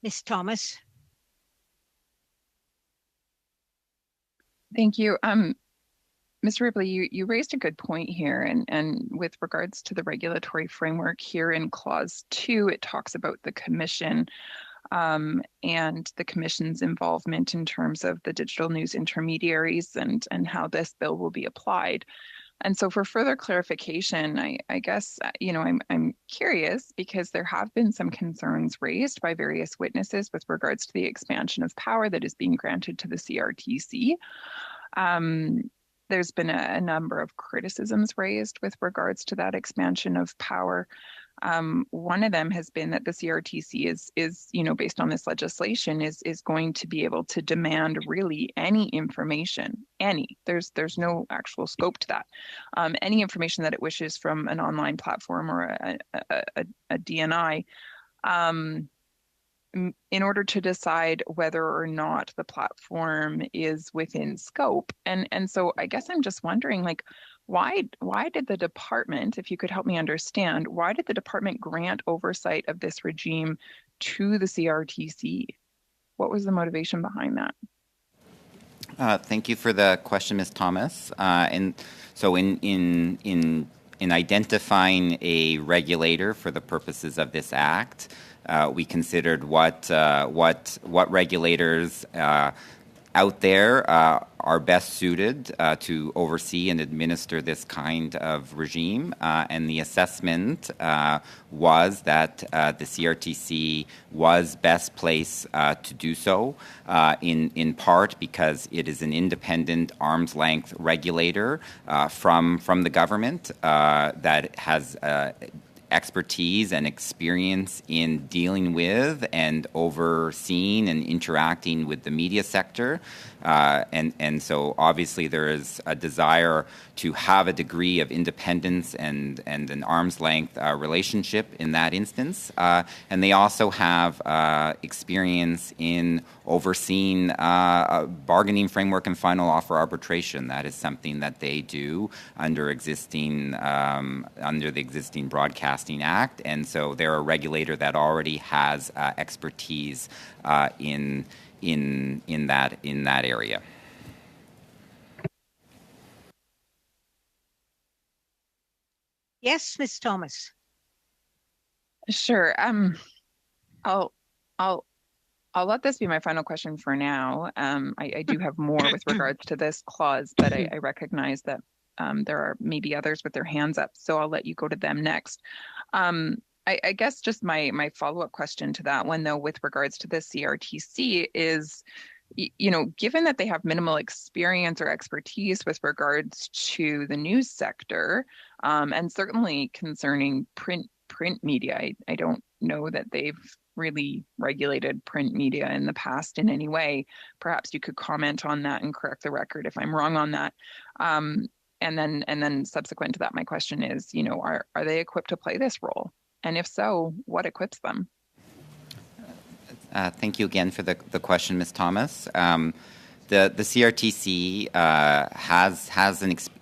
Ms. Thomas. Thank you. Mr. Ripley, you raised a good point here, and with regards to the regulatory framework here in Clause 2, it talks about the Commission and the Commission's involvement in terms of the digital news intermediaries and how this bill will be applied. And so for further clarification, I guess, I'm curious because there have been some concerns raised by various witnesses with regards to the expansion of power that is being granted to the CRTC. There's been a number of criticisms raised with regards to that expansion of power. One of them has been that the CRTC is based on this legislation, is going to be able to demand really any information, there's no actual scope to that, any information that it wishes from an online platform or a DNI, in order to decide whether or not the platform is within scope. And so I guess I'm just wondering, why did the department, if you could help me understand, why did the department grant oversight of this regime to the CRTC? What was the motivation behind that? Thank you for the question, Ms. Thomas. And so in identifying a regulator for the purposes of this act, we considered what regulators out there are best suited to oversee and administer this kind of regime. And the assessment was that the CRTC was best placed to do so, in part because it is an independent arm's length regulator from the government that has expertise and experience in dealing with and overseeing and interacting with the media sector. And so obviously there is a desire to have a degree of independence and an arm's length relationship in that instance. And they also have experience in overseeing a bargaining framework and final offer arbitration. That is something that they do under the existing Broadcasting Act. And so they're a regulator that already has expertise in that area. Yes, Ms. Thomas. Sure. I'll let this be my final question for now. I do have more with regards to this clause, but I recognize that there are maybe others with their hands up, so I'll let you go to them next. I guess just my follow-up question to that one, though, with regards to the CRTC is, given that they have minimal experience or expertise with regards to the news sector, and certainly concerning print media, I don't know that they've really regulated print media in the past in any way. Perhaps you could comment on that and correct the record if I'm wrong on that. And then subsequent to that, my question is, are they equipped to play this role? And if so, what equips them? Thank you again for the question, Ms. Thomas. The CRTC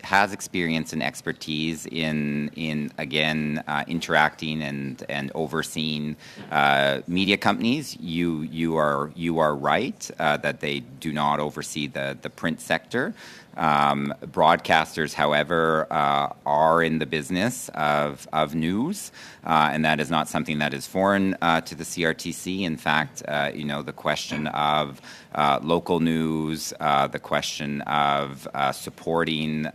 has experience and expertise in interacting and overseeing media companies. You are right that they do not oversee the print sector. Broadcasters, however, are in the business of news, and that is not something that is foreign to the CRTC. In fact, the question of local news, the question of supporting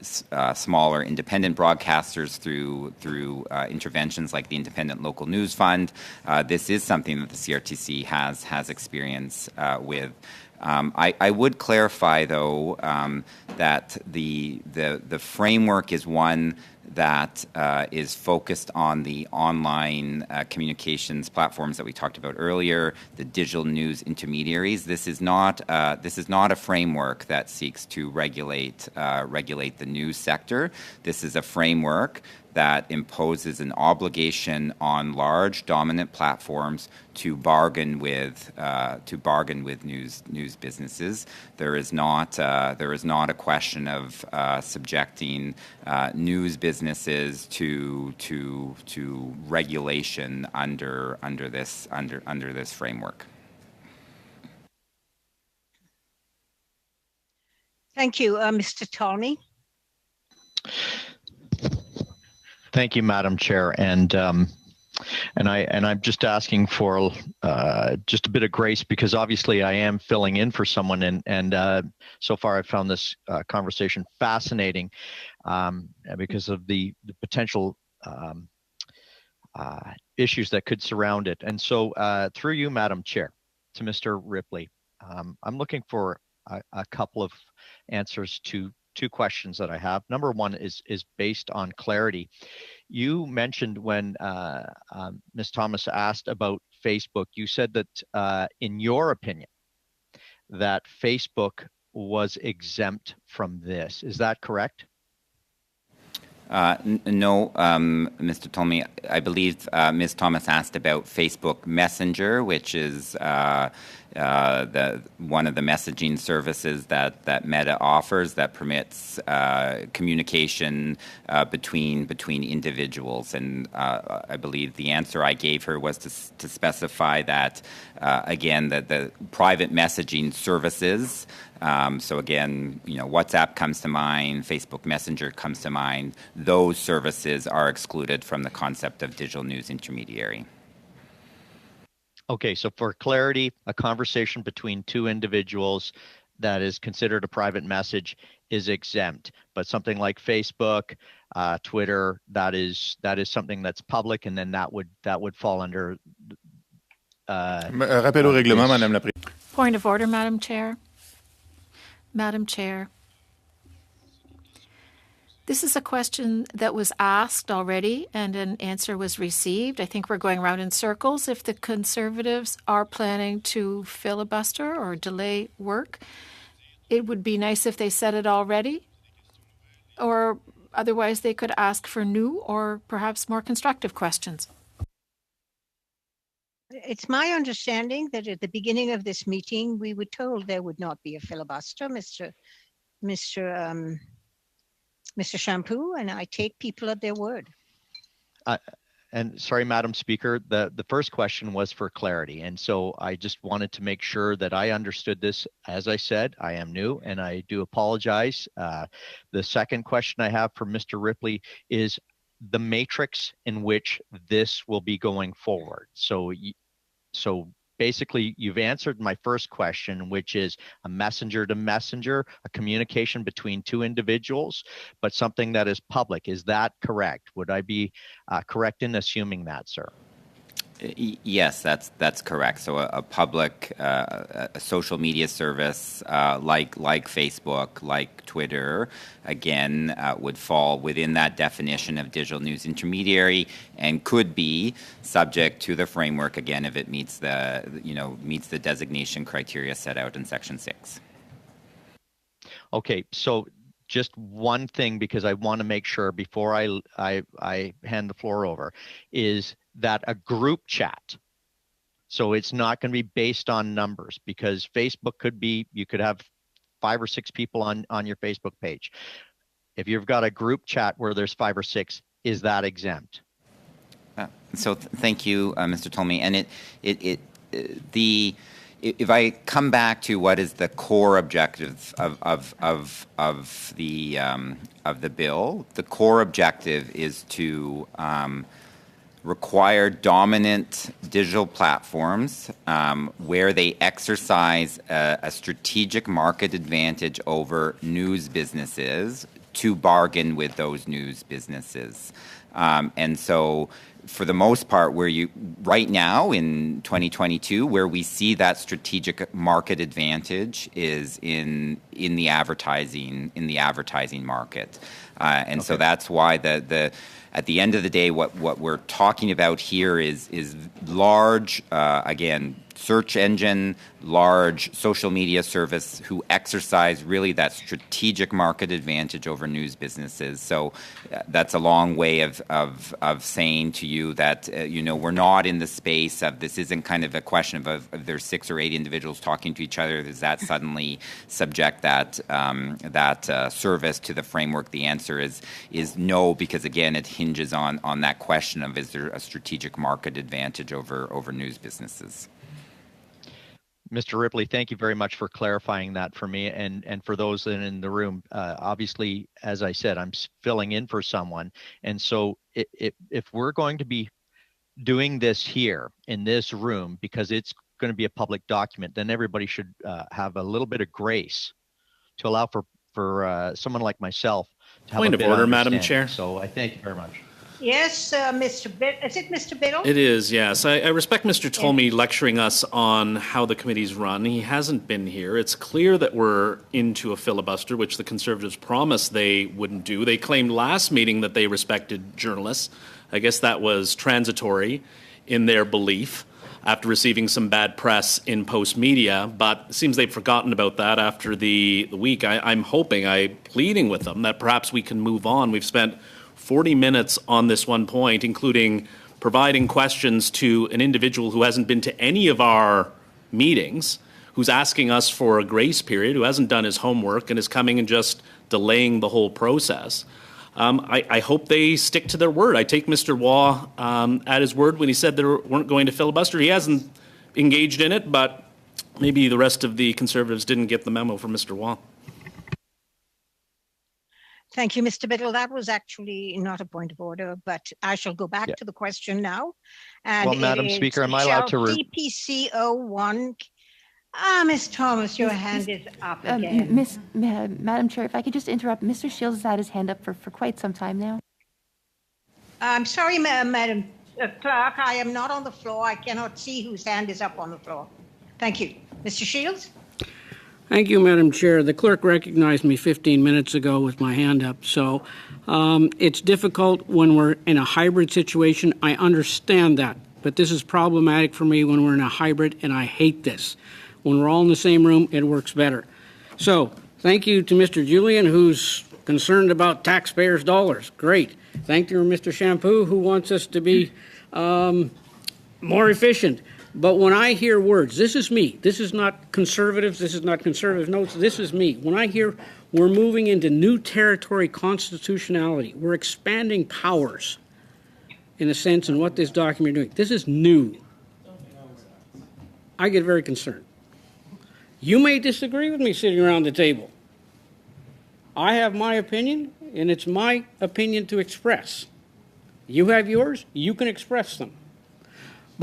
smaller independent broadcasters through interventions like the Independent Local News Fund. This is something that the CRTC has experience with. I would clarify, though, that the framework is one that is focused on the online communications platforms that we talked about earlier, the digital news intermediaries. This is not a framework that seeks to regulate the news sector. This is a framework that imposes an obligation on large dominant platforms to bargain with news businesses. There is not a question of subjecting news businesses to regulation under this framework. Thank you, Mr. Tolney. Thank you, Madam Chair, and I'm just asking for just a bit of grace, because obviously I am filling in for someone, and so far I've found this conversation fascinating because of the potential issues that could surround it. And so through you, Madam Chair, to Mr. Ripley, I'm looking for a couple of answers to two questions that I have. Number one is based on clarity. You mentioned when Ms. Thomas asked about Facebook, you said that in your opinion, that Facebook was exempt from this. Is that correct? No, Mr. Tolney. I believe Ms. Thomas asked about Facebook Messenger, which is one of the messaging services that Meta offers that permits communication between individuals. And I believe the answer I gave her was to specify that, again, that the private messaging services, so again, WhatsApp comes to mind, Facebook Messenger comes to mind, those services are excluded from the concept of digital news intermediary. Okay, so for clarity, a conversation between two individuals that is considered a private message is exempt, but something like Facebook, Twitter, that is something that's public, and then that would fall under. Rappel au règlement, Madame la Présidente. Point of order, Madam Chair. Madam Chair. This is a question that was asked already and an answer was received. I think we're going around in circles. If the Conservatives are planning to filibuster or delay work, it would be nice if they said it already, or otherwise they could ask for new or perhaps more constructive questions. It's my understanding that at the beginning of this meeting, we were told there would not be a filibuster, Mr. Shampoo, and I take people at their word. And sorry, Madam Speaker, the first question was for clarity. And so I just wanted to make sure that I understood this. As I said, I am new and I do apologize. The second question I have for Mr. Ripley is the matrix in which this will be going forward. So basically, you've answered my first question, which is a messenger to messenger, a communication between two individuals, but something that is public. Is that correct? Would I be correct in assuming that, sir? Yes, that's correct. So a public a social media service like Facebook, like Twitter, again would fall within that definition of digital news intermediary and could be subject to the framework again if it meets the designation criteria set out in Section 6. Okay, so just one thing, because I want to make sure before I hand the floor over, is that a group chat, so it's not going to be based on numbers, because Facebook could be, you could have 5 or 6 people on your Facebook page. If you've got a group chat where there's 5 or 6, is that exempt? So thank you, Mr. Tolmie. And if I come back to what is the core objective of the bill, the core objective is to require dominant digital platforms where they exercise a strategic market advantage over news businesses to bargain with those news businesses. And so for the most part, right now in 2022, where we see that strategic market advantage is in the advertising market. And so that's why at the end of the day, what we're talking about here is large, again, search engine, large social media service who exercise really that strategic market advantage over news businesses. So that's a long way of saying to you that we're not in the space of, this isn't kind of a question of there's 6 or 8 individuals talking to each other. Does that suddenly subject that service to the framework? The answer is no, because again, it hinges on that question of, is there a strategic market advantage over news businesses? Mr. Ripley, thank you very much for clarifying that for me and for those in the room. Obviously, as I said, I'm filling in for someone. And so if we're going to be doing this here in this room, because it's going to be a public document, then everybody should have a little bit of grace to allow for someone like myself to have Point a of bit order, of Madam Chair. So I thank you very much. Yes, Mr. Biddle. Is it Mr. Biddle? It is, yes. I respect Mr. Tolmie lecturing us on how the committee's run. He hasn't been here. It's clear that we're into a filibuster, which the Conservatives promised they wouldn't do. They claimed last meeting that they respected journalists. I guess that was transitory in their belief after receiving some bad press in Post Media, but it seems they've forgotten about that after the week. I'm pleading with them that perhaps we can move on. We've spent 40 minutes on this one point, including providing questions to an individual who hasn't been to any of our meetings, who's asking us for a grace period, who hasn't done his homework and is coming and just delaying the whole process. I hope they stick to their word. I take Mr. Waugh at his word when he said they weren't going to filibuster. He hasn't engaged in it, but maybe the rest of the Conservatives didn't get the memo from Mr. Waugh. Thank you, Mr. Biddle. That was actually not a point of order, but I shall go back to the question now. And well, Madam Speaker, am I allowed to... CHPC 01. Ms. Thomas, your hand is up again. Madam Chair, if I could just interrupt. Mr. Shields has had his hand up for quite some time now. I'm sorry, Madam Clerk. I am not on the floor. I cannot see whose hand is up on the floor. Thank you. Mr. Shields? Thank you, Madam Chair. The clerk recognized me 15 minutes ago with my hand up. So it's difficult when we're in a hybrid situation. I understand that. But this is problematic for me when we're in a hybrid, and I hate this. When we're all in the same room, it works better. So thank you to Mr. Julian, who's concerned about taxpayers' dollars. Great. Thank you to Mr. Shampoo, who wants us to be more efficient. But when I hear words, this is me. This is not conservatives. This is not conservative notes. This is me. When I hear we're moving into new territory constitutionality, we're expanding powers in a sense in what this document is doing. This is new. I get very concerned. You may disagree with me sitting around the table. I have my opinion, and it's my opinion to express. You have yours. You can express them.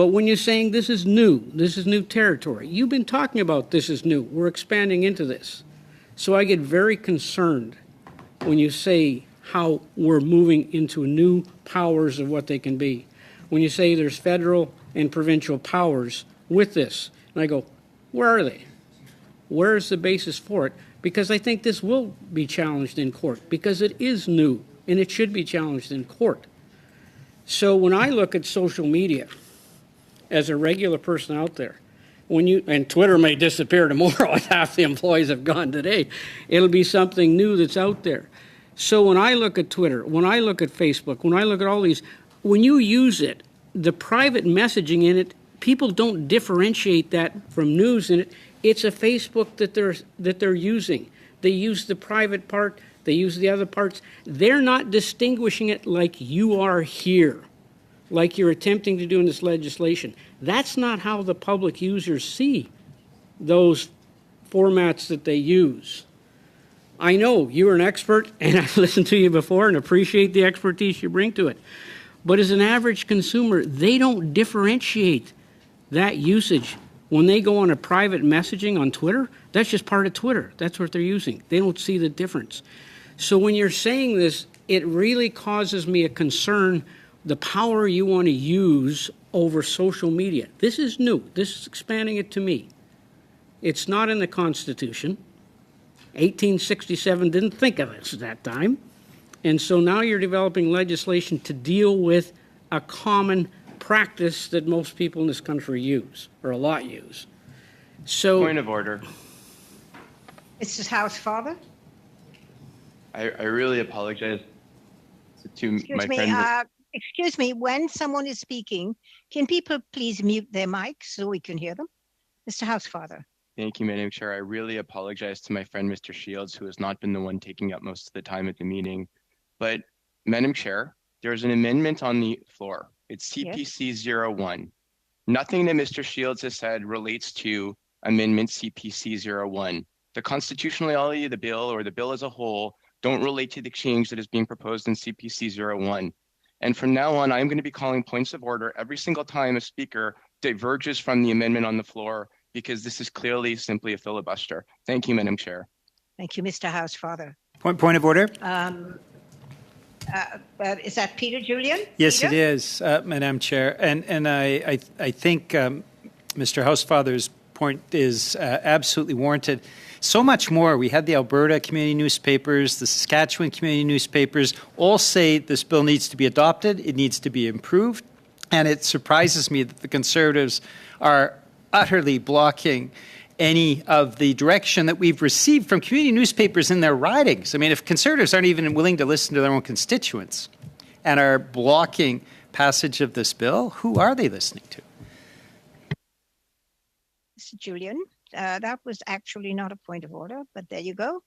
But when you're saying this is new territory, you've been talking about this is new, we're expanding into this. So I get very concerned when you say how we're moving into new powers of what they can be. When you say there's federal and provincial powers with this, and I go, where are they? Where is the basis for it? Because I think this will be challenged in court, because it is new, and it should be challenged in court. So when I look at social media, as a regular person out there, and Twitter may disappear tomorrow, half the employees have gone today, it'll be something new that's out there. So when I look at Twitter, when I look at Facebook, when I look at all these, when you use it, the private messaging in it, people don't differentiate that from news in it. It's a Facebook that they're using. They use the private part, they use the other parts. They're not distinguishing it like you are here, like you're attempting to do in this legislation. That's not how the public users see those formats that they use. I know you're an expert, and I've listened to you before and appreciate the expertise you bring to it. But as an average consumer, they don't differentiate that usage. When they go on a private messaging on Twitter, that's just part of Twitter. That's what they're using. They don't see the difference. So when you're saying this, it really causes me a concern, the power you want to use over social media. This is new. This is expanding it to me. It's not in the Constitution. 1867 didn't think of this at that time. And so now you're developing legislation to deal with a common practice that most people in this country use, or a lot use. So, point of order. Mrs. House Father? I really apologize to my friend. Excuse me, when someone is speaking, can people please mute their mics so we can hear them? Mr. House Father. Thank you, Madam Chair. I really apologize to my friend, Mr. Shields, who has not been the one taking up most of the time at the meeting. But, Madam Chair, there's an amendment on the floor. It's CPC 01. Nothing that Mr. Shields has said relates to Amendment CPC 01. The constitutionality of the bill or the bill as a whole don't relate to the change that is being proposed in CPC 01. And from now on, I'm going to be calling points of order every single time a speaker diverges from the amendment on the floor, because this is clearly simply a filibuster. Thank you, Madam Chair. Thank you, Mr. House Father. Point of order. Is that Peter Julian? Yes, Peter? it is, Madam Chair. And I think Mr. Housefather's point is absolutely warranted. So much more. We had the Alberta community newspapers, the Saskatchewan community newspapers, all say this bill needs to be adopted, it needs to be improved, and it surprises me that the Conservatives are utterly blocking any of the direction that we've received from community newspapers in their ridings. I mean, if Conservatives aren't even willing to listen to their own constituents and are blocking passage of this bill, who are they listening to? Mr. Julian, that was actually not a point of order, but there you go.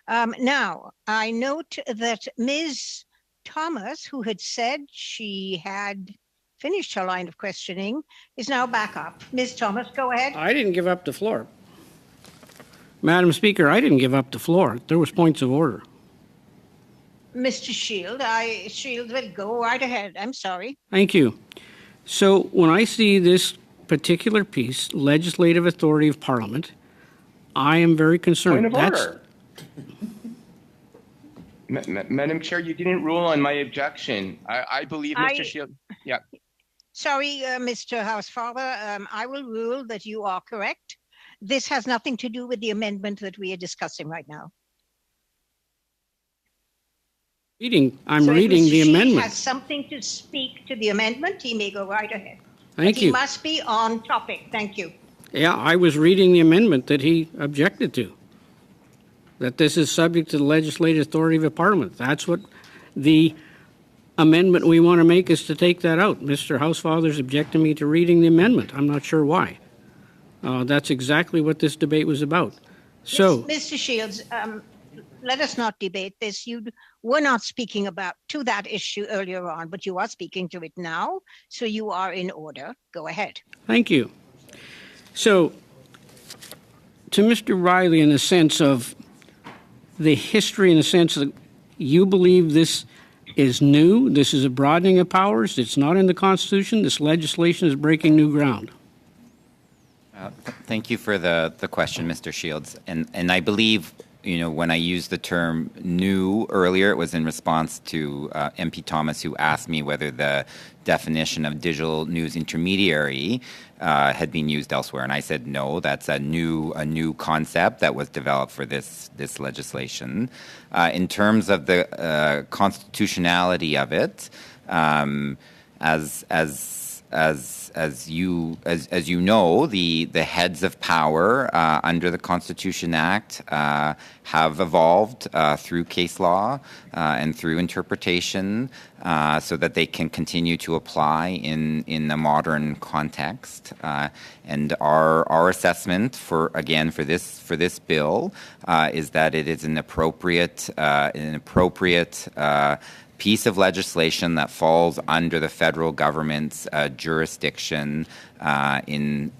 Now, I note that Ms. Thomas, who had said she had finished her line of questioning, is now back up. Ms. Thomas, go ahead. I didn't give up the floor. Madam Speaker, I didn't give up the floor. There was points of order. Mr. Shield will go right ahead. I'm sorry. Thank you. So when I see this particular piece, legislative authority of Parliament, I am very concerned. Point of order. Madam Chair, you didn't rule on my objection. I believe Mr. Shield. Yeah. Sorry, Mr. House Father. I will rule that you are correct. This has nothing to do with the amendment that we are discussing right now. I'm reading the amendment. If Mr. has something to speak to the amendment, he may go right ahead. Thank you. He must be on topic. Thank you. Yeah, I was reading the amendment that he objected to, that this is subject to the legislative authority of a Parliament. That's what the amendment we want to make, is to take that out. Mr. Housefather's objecting me to reading the amendment. I'm not sure why. That's exactly what this debate was about. So, Mr. Shields, let us not debate this. You were not speaking to that issue earlier on, but you are speaking to it now, so you are in order. Go ahead. Thank you. So, to Mr. Riley, in the sense of the history, in the sense that you believe this is new. This is a broadening of powers. It's not in the Constitution. This legislation is breaking new ground. Thank you for the question, Mr. Shields. And I believe, when I used the term new earlier, it was in response to MP Thomas, who asked me whether the definition of digital news intermediary had been used elsewhere. And I said, no, that's a new concept that was developed for this legislation. In terms of the constitutionality of it, as you know, the heads of power under the Constitution Act have evolved through case law and through interpretation, so that they can continue to apply in the modern context. And our assessment for this bill is that it is an appropriate piece of legislation that falls under the federal government's jurisdiction in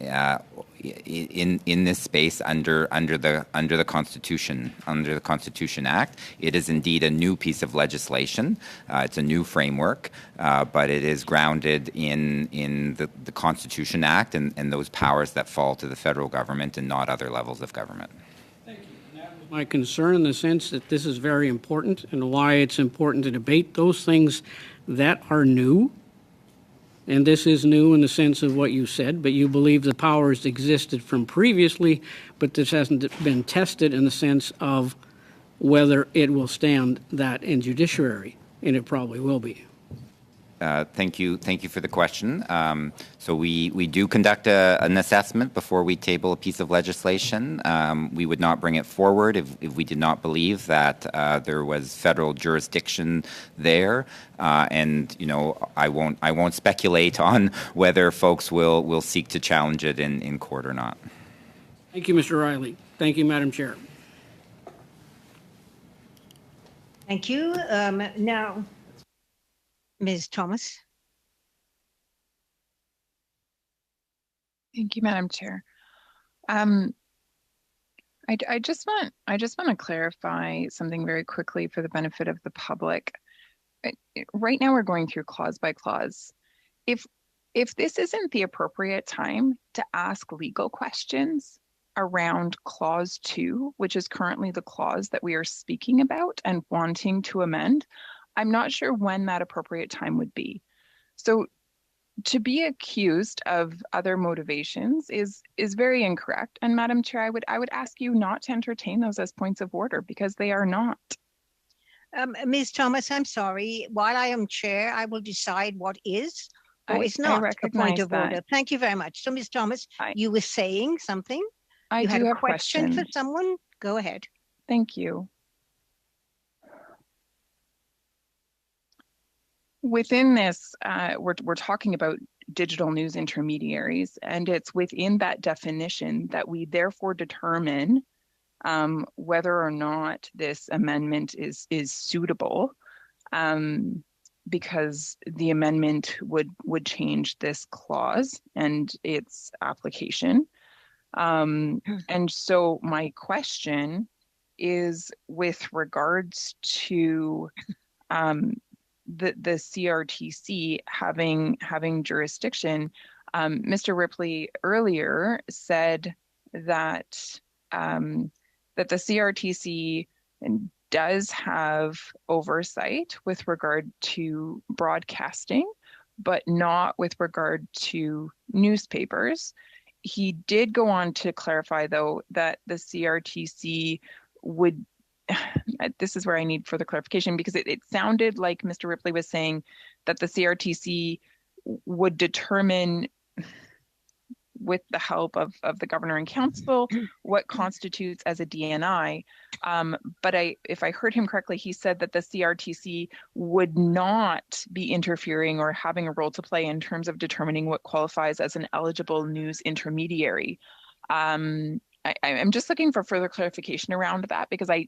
this space under the Constitution Act. It is indeed a new piece of legislation. It's a new framework, but it is grounded in the Constitution Act and those powers that fall to the federal government and not other levels of government. My concern in the sense that this is very important and why it's important to debate those things that are new. And this is new in the sense of what you said, but you believe the powers existed from previously, but this hasn't been tested in the sense of whether it will stand that in judiciary, and it probably will be. Thank you for the question. So we do conduct an assessment before we table a piece of legislation. We would not bring it forward if we did not believe that there was federal jurisdiction there. And I won't speculate on whether folks will seek to challenge it in court or not. Thank you, Mr. Riley. Thank you, Madam Chair. Thank you. Now, Ms. Thomas. Thank you, Madam Chair. I just want to clarify something very quickly for the benefit of the public. Right now, we're going through clause by clause. If this isn't the appropriate time to ask legal questions around clause 2, which is currently the clause that we are speaking about and wanting to amend, I'm not sure when that appropriate time would be. So to be accused of other motivations is very incorrect. And Madam Chair, I would ask you not to entertain those as points of order because they are not. Ms. Thomas, I'm sorry. While I am chair, I will decide what is or is not a point of order. Thank you very much. So, Ms. Thomas, you were saying something? You had a question for someone? Go ahead. Thank you. Within this, we're talking about digital news intermediaries, and it's within that definition that we therefore determine whether or not this amendment is suitable, because the amendment would change this clause and its application. And so my question is with regards to the CRTC having jurisdiction. Mr. Ripley earlier said that that the CRTC does have oversight with regard to broadcasting, but not with regard to newspapers. He did go on to clarify, though, that the CRTC would, this is where I need further clarification, because it sounded like Mr. Ripley was saying that the CRTC would determine, with the help of the governor and council, what constitutes as a DNI. But if I heard him correctly, he said that the CRTC would not be interfering or having a role to play in terms of determining what qualifies as an eligible news intermediary. I'm just looking for further clarification around that, because I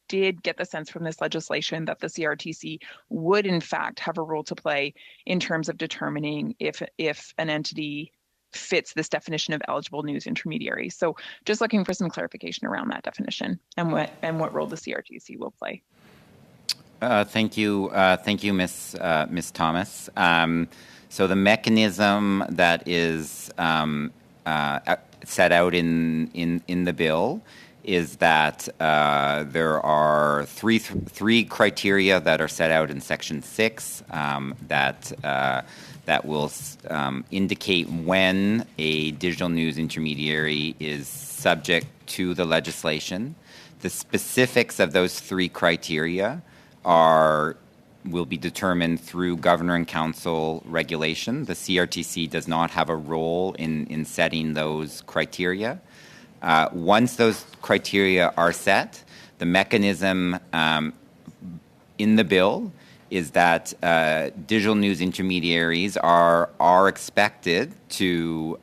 did get the sense from this legislation that the CRTC would in fact have a role to play in terms of determining if an entity fits this definition of eligible news intermediary. So just looking for some clarification around that definition and what role the CRTC will play. Thank you, Ms. Thomas. So the mechanism that is set out in the bill is that there are three criteria that are set out in Section 6 that will indicate when a digital news intermediary is subject to the legislation. The specifics of those three criteria will be determined through Governor and Council regulation. The CRTC does not have a role in setting those criteria. Once those criteria are set, the mechanism in the bill is that digital news intermediaries are expected to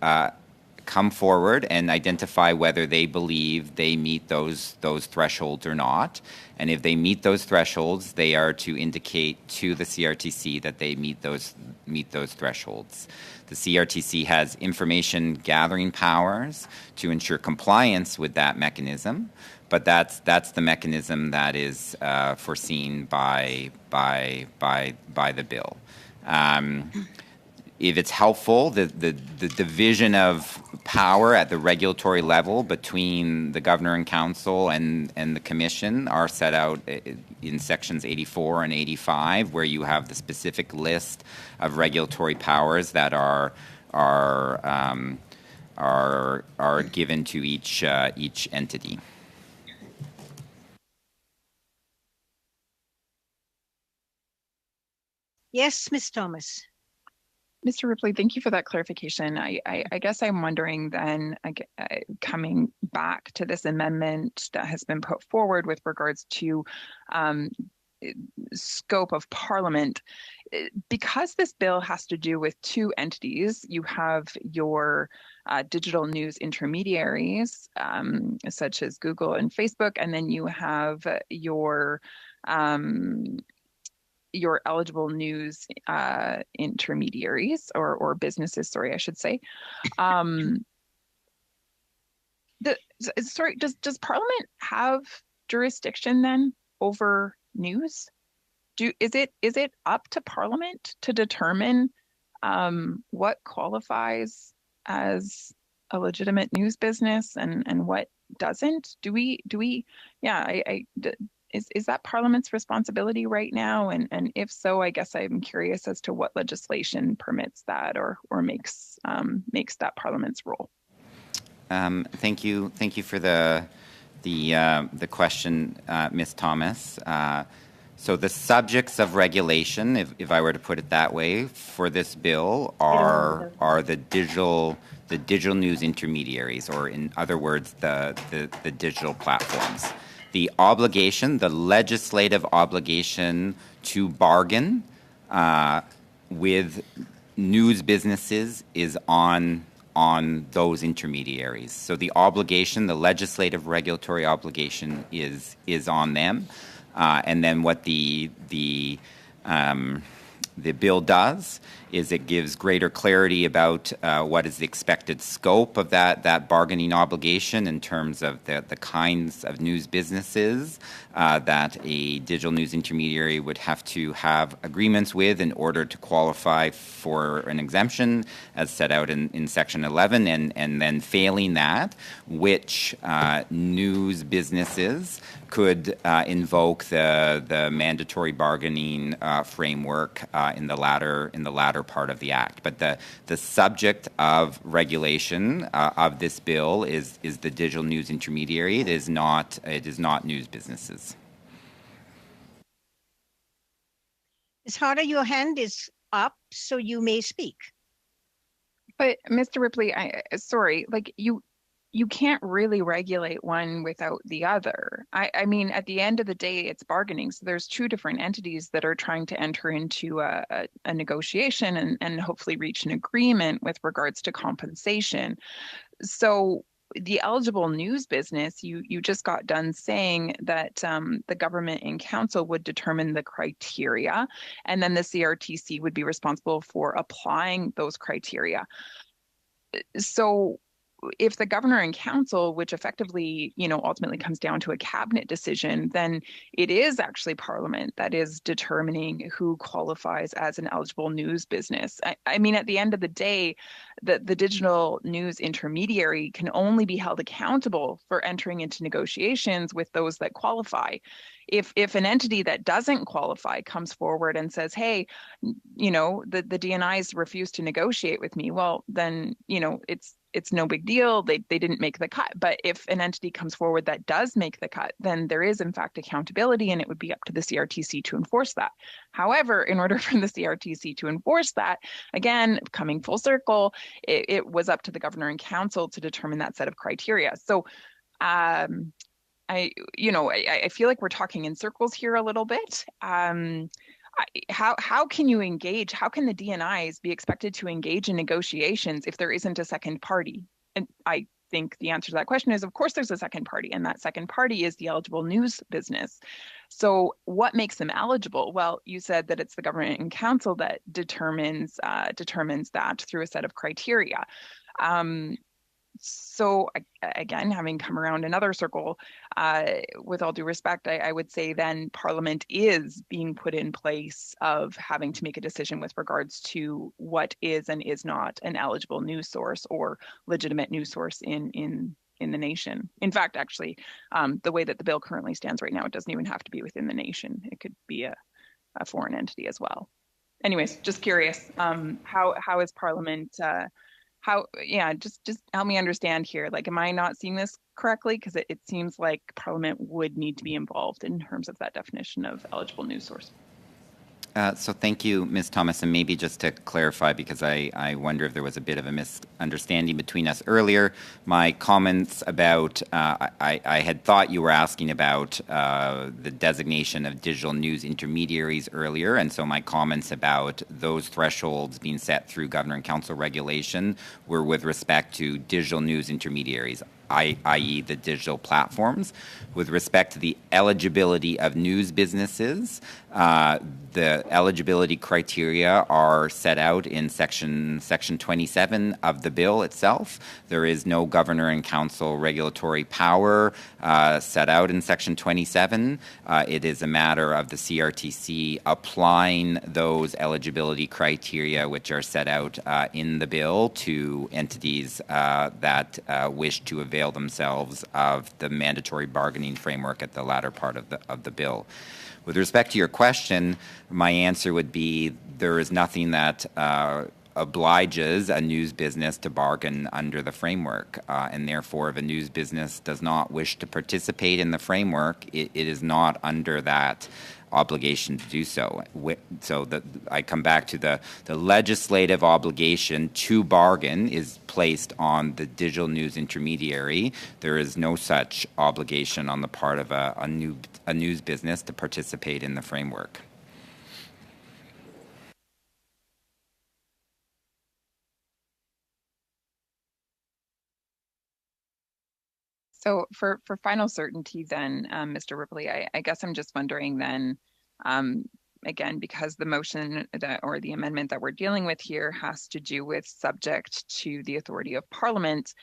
come forward and identify whether they believe they meet those thresholds or not. And if they meet those thresholds, they are to indicate to the CRTC that they meet those thresholds. The CRTC has information gathering powers to ensure compliance with that mechanism, but that's the mechanism that is foreseen by the bill. If it's helpful, the division of power at the regulatory level between the Governor and Council and the Commission are set out in Sections 84 and 85, where you have the specific list of regulatory powers that are given to each entity. Yes, Ms. Thomas. Mr. Ripley, thank you for that clarification. I guess I'm wondering then, coming back to this amendment that has been put forward with regards to scope of Parliament, because this bill has to do with two entities, you have your digital news intermediaries, such as Google and Facebook, and then you have your eligible news intermediaries or businesses, sorry, I should say. Does Parliament have jurisdiction then over news? Is it up to Parliament to determine what qualifies as a legitimate news business and what doesn't? Is that Parliament's responsibility right now? And if so, I guess I'm curious as to what legislation permits that or makes that Parliament's role. Thank you for the question, Ms. Thomas. So the subjects of regulation, if I were to put it that way, for this bill are the digital news intermediaries, or in other words, the digital platforms. The legislative obligation to bargain with news businesses is on those intermediaries. So the legislative regulatory obligation is on them. And then what the bill does is it gives greater clarity about what is the expected scope of that bargaining obligation in terms of the kinds of news businesses that a digital news intermediary would have to have agreements with in order to qualify for an exemption as set out in Section 11, and then failing that, which news businesses could invoke the mandatory bargaining framework in the latter part of the Act. But the subject of regulation of this bill is the digital news intermediary. It is not news businesses. Ms. Harder, your hand is up, so you may speak. But Mr. Ripley, you can't really regulate one without the other. I mean, at the end of the day, it's bargaining. So there's two different entities that are trying to enter into a negotiation and hopefully reach an agreement with regards to compensation. So the eligible news business, you just got done saying that the government and council would determine the criteria, and then the CRTC would be responsible for applying those criteria. So if the governor and council, which effectively, ultimately comes down to a cabinet decision, then it is actually Parliament that is determining who qualifies as an eligible news business. I mean, at the end of the day, the digital news intermediary can only be held accountable for entering into negotiations with those that qualify. If an entity that doesn't qualify comes forward and says, hey, the DNIs refuse to negotiate with me, well, then, it's no big deal. They didn't make the cut. But if an entity comes forward that does make the cut, then there is in fact accountability, and it would be up to the CRTC to enforce that. However, in order for the CRTC to enforce that, again, coming full circle, it was up to the governor and council to determine that set of criteria. So I feel like we're talking in circles here a little bit. How can you engage? How can the DNIs be expected to engage in negotiations if there isn't a second party? And I think the answer to that question is, of course, there's a second party, and that second party is the eligible news business. So what makes them eligible? Well, you said that it's the government and council that determines that through a set of criteria. So again, having come around another circle, with all due respect, I would say then Parliament is being put in place of having to make a decision with regards to what is and is not an eligible news source or legitimate news source in the nation. In fact, actually, the way that the bill currently stands right now, it doesn't even have to be within the nation. It could be a foreign entity as well. Anyways, just curious, how is Parliament... just help me understand here. Like, am I not seeing this correctly? Because it seems like Parliament would need to be involved in terms of that definition of eligible news source. So thank you, Ms. Thomas. And maybe just to clarify, because I wonder if there was a bit of a misunderstanding between us earlier, my comments about, I had thought you were asking about the designation of digital news intermediaries earlier. And so my comments about those thresholds being set through Governor and Council regulation were with respect to digital news intermediaries, i.e. the digital platforms. With respect to the eligibility of news businesses, the eligibility criteria are set out in section 27 of the bill itself. There is no governor and council regulatory power set out in section 27. It is a matter of the CRTC applying those eligibility criteria which are set out in the bill to entities that wish to avail themselves of the mandatory bargaining framework at the latter part of the bill. With respect to your question, my answer would be there is nothing that obliges a news business to bargain under the framework. And therefore, if a news business does not wish to participate in the framework, it is not under that obligation to do so. So I come back to the legislative obligation to bargain is placed on the digital news intermediary. There is no such obligation on the part of a news business to participate in the framework. So for final certainty then, Mr. Ripley, I guess I'm just wondering then, again, because the motion or the amendment that we're dealing with here has to do with subject to the authority of Parliament,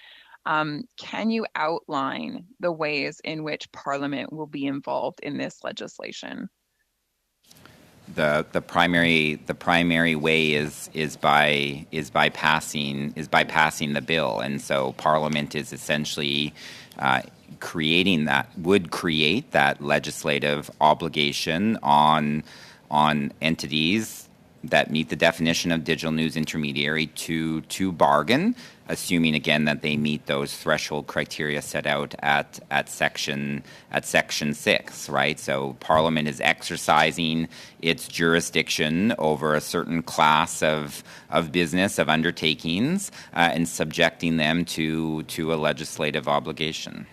can you outline the ways in which Parliament will be involved in this legislation? The primary way is by passing the bill, and so Parliament is essentially create that legislative obligation on entities that meet the definition of digital news intermediary to bargain, assuming again that they meet those threshold criteria set out at section 6, right? So Parliament is exercising its jurisdiction over a certain class of business, of undertakings, and subjecting them to a legislative obligation.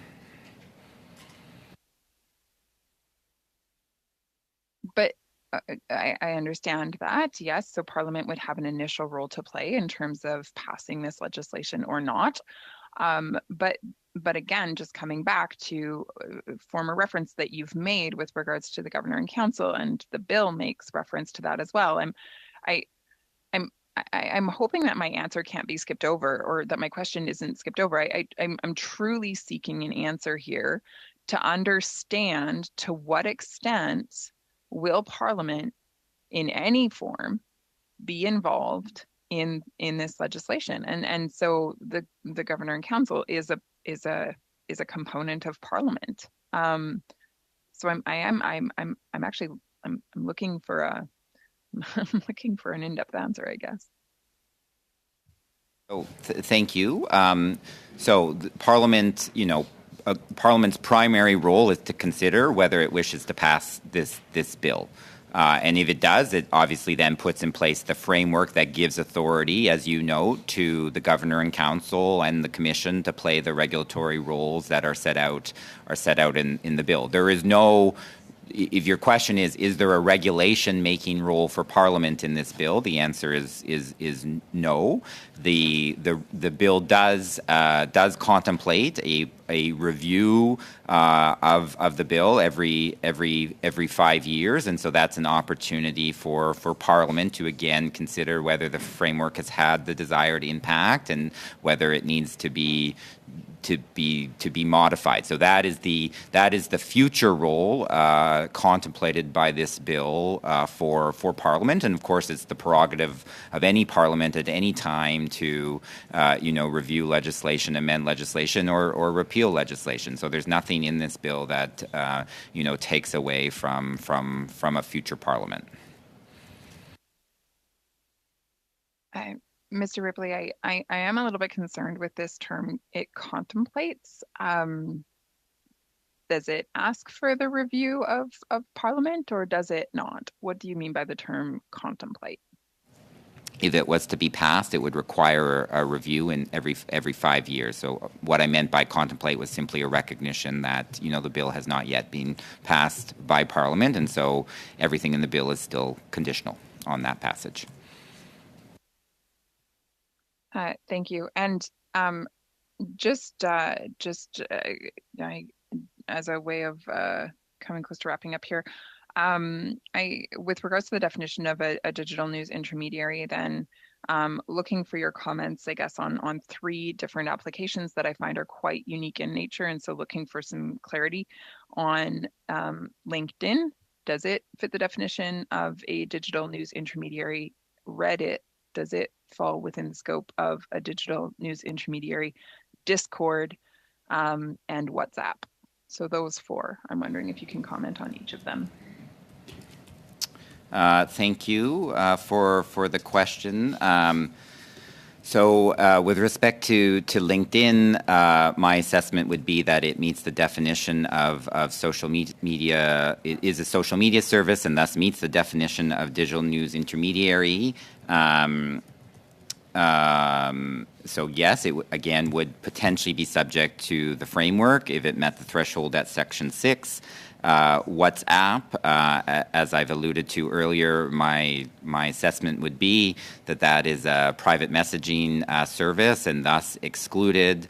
But I understand that, yes. So Parliament would have an initial role to play in terms of passing this legislation or not. But again, just coming back to former reference that you've made with regards to the governor and council, and the bill makes reference to that as well. I'm hoping that my answer can't be skipped over, or that my question isn't skipped over. I'm truly seeking an answer here to understand to what extent will Parliament in any form be involved in this legislation. And so the Governor and Council is a component of Parliament. So I'm actually looking for a I'm looking for an in-depth answer, I guess. Oh, thank you. So Parliament, Parliament's primary role is to consider whether it wishes to pass this bill. And if it does, it obviously then puts in place the framework that gives authority, as you note, to the Governor and Council and the Commission to play the regulatory roles that are set out in the bill. There is no. If your question is there a regulation-making role for Parliament in this bill? The answer is no. The bill does contemplate a review of the bill every 5 years, and so that's an opportunity for Parliament to again consider whether the framework has had the desired impact and whether it needs to be modified. So that is the future role contemplated by this bill for Parliament, and of course it's the prerogative of any Parliament at any time to review legislation, amend legislation, or repeal legislation. So there's nothing in this bill that takes away from a future Parliament. Mr. Ripley, I am a little bit concerned with this term, it contemplates. Does it ask for the review of Parliament, or does it not? What do you mean by the term contemplate? If it was to be passed, it would require a review in every 5 years. So what I meant by contemplate was simply a recognition that the bill has not yet been passed by Parliament, and so everything in the bill is still conditional on that passage. Thank you. And just as a way of coming close to wrapping up here, with regards to the definition of a digital news intermediary, then looking for your comments, I guess, on 3 different applications that I find are quite unique in nature, and so looking for some clarity on LinkedIn. Does it fit the definition of a digital news intermediary? Reddit, does it fall within the scope of a digital news intermediary? Discord, and WhatsApp. So those 4, I'm wondering if you can comment on each of them. Thank you for the question. So with respect to LinkedIn, my assessment would be that it meets the definition of social media. It is a social media service and thus meets the definition of digital news intermediary. So yes, it again would potentially be subject to the framework if it met the threshold at Section 6. WhatsApp, as I've alluded to earlier, my assessment would be that is a private messaging service and thus excluded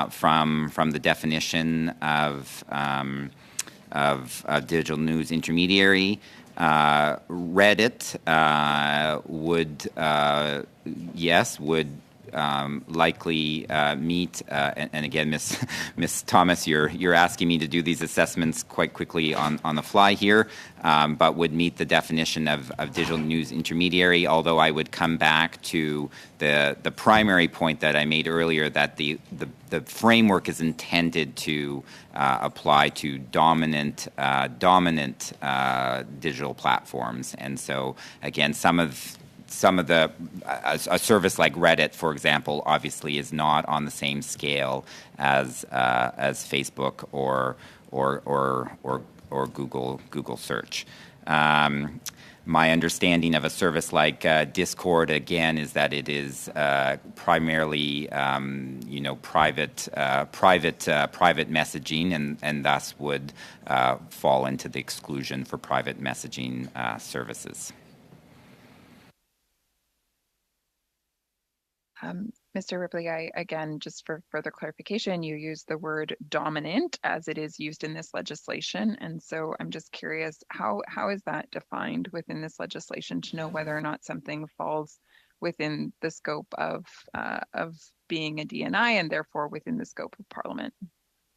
from the definition of digital news intermediary. Reddit would likely meet, and again, Miss Thomas, you're asking me to do these assessments quite quickly on the fly here, but would meet the definition of digital news intermediary. Although I would come back to the primary point that I made earlier, that the framework is intended to apply to dominant digital platforms, and so again, a service like Reddit, for example, obviously is not on the same scale as Facebook or Google search. My understanding of a service like Discord, again, is that it is primarily private messaging, and thus would fall into the exclusion for private messaging services. Mr. Ripley, again, just for further clarification, you used the word dominant as it is used in this legislation. And so I'm just curious, how is that defined within this legislation to know whether or not something falls within the scope of being a DNI and therefore within the scope of Parliament.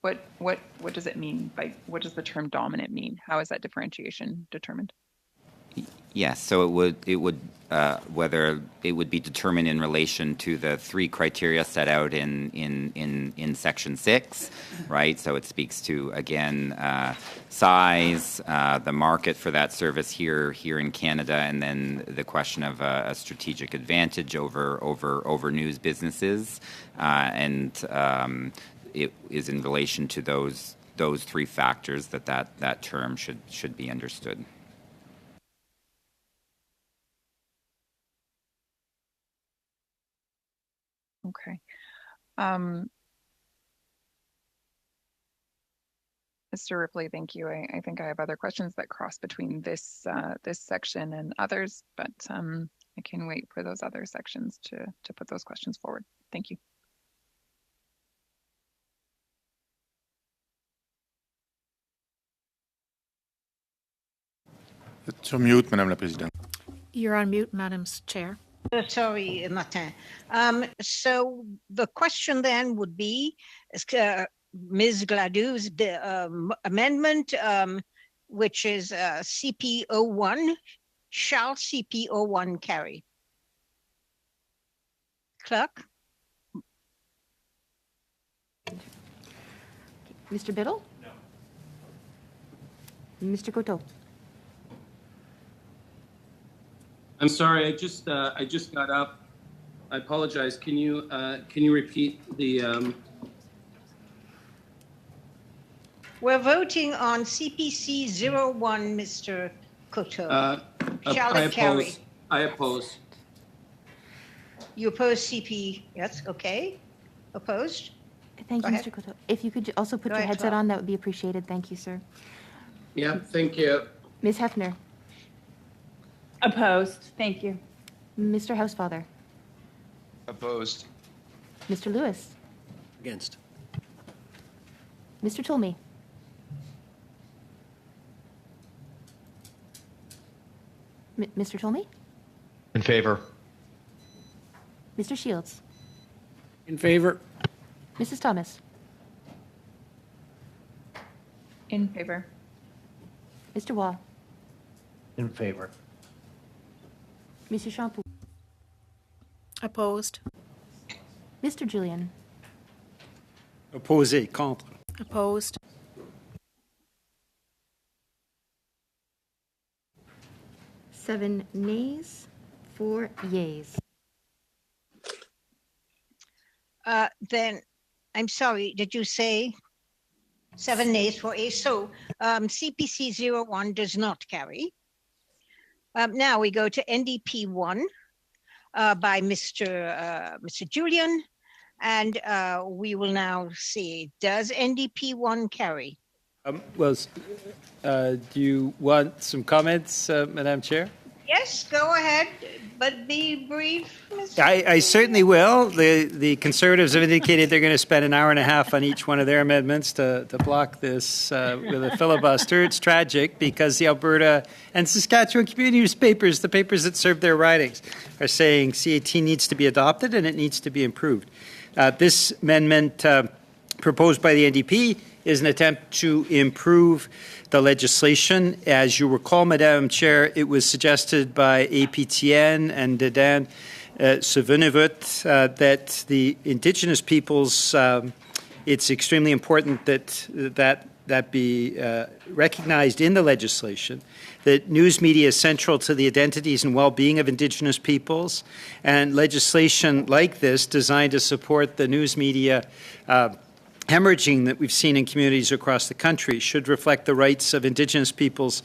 What does it mean by, what does the term dominant mean? How is that differentiation determined? Yes, so it would whether it would be determined in relation to the three criteria set out in Section 6, right? So it speaks to, again, size, the market for that service here in Canada, and then the question of a strategic advantage over news businesses, and it is in relation to those three factors that term should be understood. Okay. Mr. Ripley, thank you. I think I have other questions that cross between this section and others, but I can wait for those other sections to put those questions forward. Thank you. Sur mute, Madame la Présidente. You're on mute, Madam Chair. Sorry, Martin. So the question then would be, Ms. Gladou's amendment, which is CP01, shall CP01 carry? Clerk? Mr. Biddle? No. Mr. Coteau? I'm sorry, I just got up. I apologize. Can you repeat the? We're voting on CPC 01, Mr. Coteau. Shall it carry? I oppose. You oppose CP? Yes. Okay. Opposed? Thank you, Mr. Coteau. If you could also put your headset on, that would be appreciated. Thank you, sir. Yeah. Thank you. Ms. Hefner? Opposed. Thank you. Mr. Housefather? Opposed. Mr. Lewis? Against. Mr. Tulmy? Mr. Tulmy? In favor. Mr. Shields? In favor. Mrs. Thomas? In favor. Mr. Wall? In favor. Monsieur Champoux? Opposed. Mr. Julian? Opposé, contre. Opposed. Seven nays, 4 yeas. Then, I'm sorry, did you say 7 nays, 4 yeas? So CPC 01 does not carry. Now we go to NDP 1 by Mr. Julian, and we will now see, does NDP 1 carry? Do you want some comments, Madam Chair? Yes, go ahead, but be brief. I certainly will. The Conservatives have indicated they're going to spend an hour and a half on each one of their amendments to block this with a filibuster. It's tragic because the Alberta and Saskatchewan community newspapers, the papers that serve their ridings, are saying C18 needs to be adopted and it needs to be improved. This amendment proposed by the NDP is an attempt to improve the legislation. As you recall, Madam Chair, it was suggested by APTN and Dedan Sevenevut that the Indigenous peoples, it's extremely important that be recognized in the legislation, that news media is central to the identities and well-being of Indigenous peoples, and legislation like this designed to support the news media hemorrhaging that we've seen in communities across the country should reflect the rights of Indigenous peoples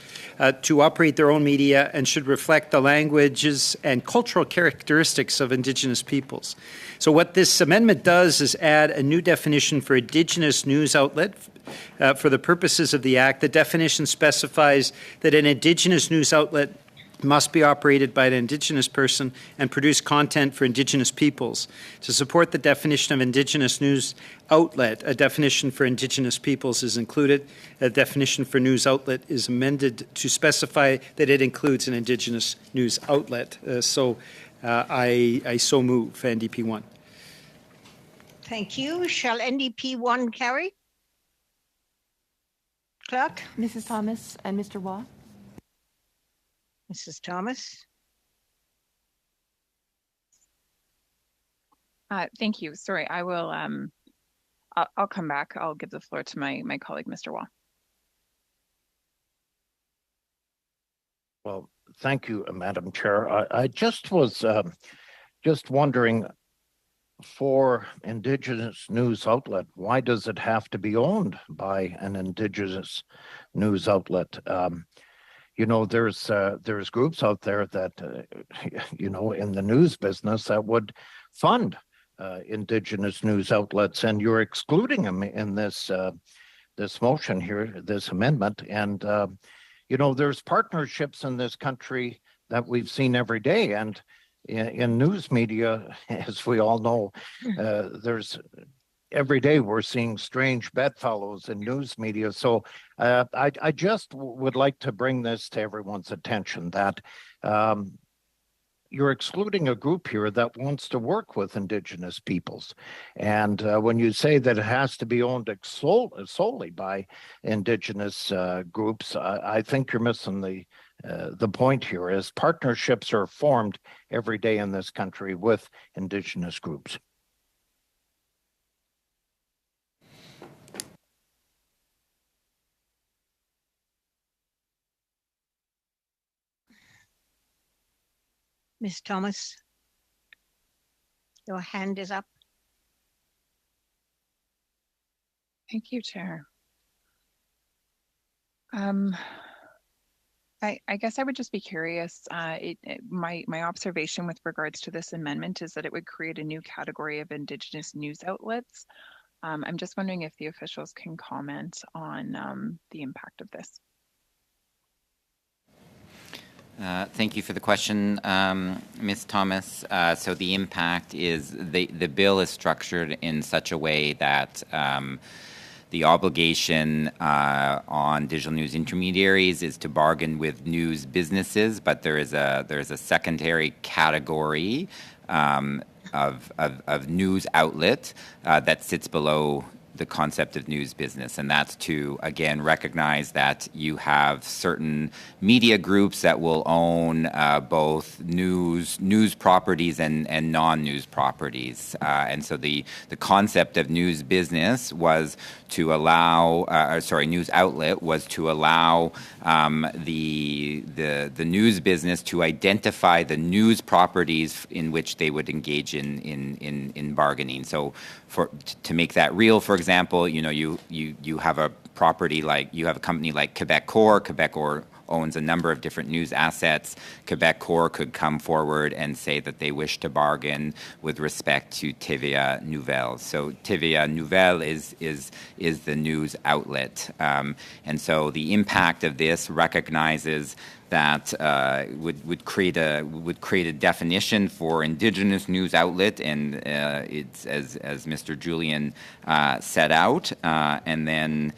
to operate their own media and should reflect the languages and cultural characteristics of Indigenous peoples. So what this amendment does is add a new definition for Indigenous news outlet. For the purposes of the Act, the definition specifies that an Indigenous news outlet must be operated by an Indigenous person and produce content for Indigenous peoples. To support the definition of Indigenous news outlet, a definition for Indigenous peoples is included. A definition for news outlet is amended to specify that it includes an Indigenous news outlet. So I so move NDP 1. Thank you. Shall NDP 1 carry? Clerk? Mrs. Thomas and Mr. Waugh. Mrs. Thomas? Thank you. Sorry, I will. I'll come back. I'll give the floor to my colleague, Mr. Waugh. Well, thank you, Madam Chair. I just was just wondering, for Indigenous news outlet, why does it have to be owned by an Indigenous news outlet? You know, there's groups out there that, you know, in the news business that would fund Indigenous news outlets, and you're excluding them in this this motion here, this amendment. And you know, there's partnerships in this country that we've seen every day, and in news media, as we all know, there's every day we're seeing strange bedfellows in news media. So I just would like to bring this to everyone's attention that you're excluding a group here that wants to work with Indigenous peoples. And when you say that it has to be owned solely by Indigenous groups, I think you're missing the point here is partnerships are formed every day in this country with Indigenous groups. Ms. Thomas, your hand is up. Thank you, Chair. I guess I would just be curious. My observation with regards to this amendment is that it would create a new category of Indigenous news outlets. I'm just wondering if the officials can comment on the impact of this. Thank you for the question, Ms. Thomas. So the impact is the bill is structured in such a way that the obligation on digital news intermediaries is to bargain with news businesses, but there is a secondary category of news outlet that sits below the concept of news business, and that's to, again, recognize that you have certain media groups that will own both news properties and non-news properties. And so the concept of news business was to allow, news outlet was to allow the news business to identify the news properties in which they would engage in bargaining. So to make that real, for example, you know, you have a property like, you have a company like Quebecor owns a number of different news assets. Quebecor could come forward and say that they wish to bargain with respect to TVA Nouvelle. So TVA Nouvelle is the news outlet, and so the impact of this recognizes that would create a definition for Indigenous news outlet, and it's as Mr. Julian set out, and then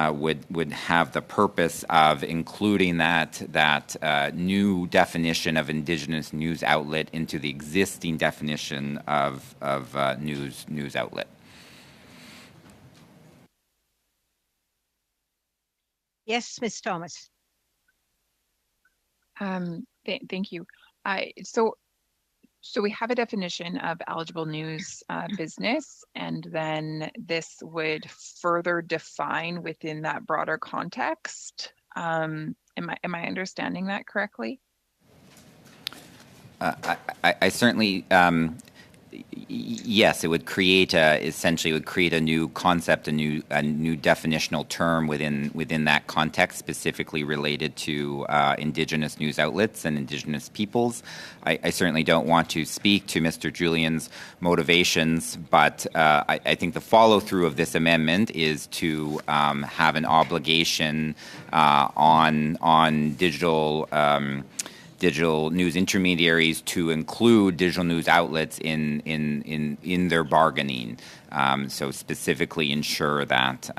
would have the purpose of including that new definition of Indigenous news outlet into the existing definition of news outlet. Yes, Ms. Thomas. Thank you. So we have a definition of eligible news business, and then this would further define within that broader context. Am I understanding that correctly? I certainly. Yes, it would create essentially would create a new concept, a new definitional term within that context, specifically related to Indigenous news outlets and Indigenous peoples. I certainly don't want to speak to Mr. Julian's motivations, but I think the follow through of this amendment is to have an obligation on digital news intermediaries to include digital news outlets in their bargaining. So specifically ensure that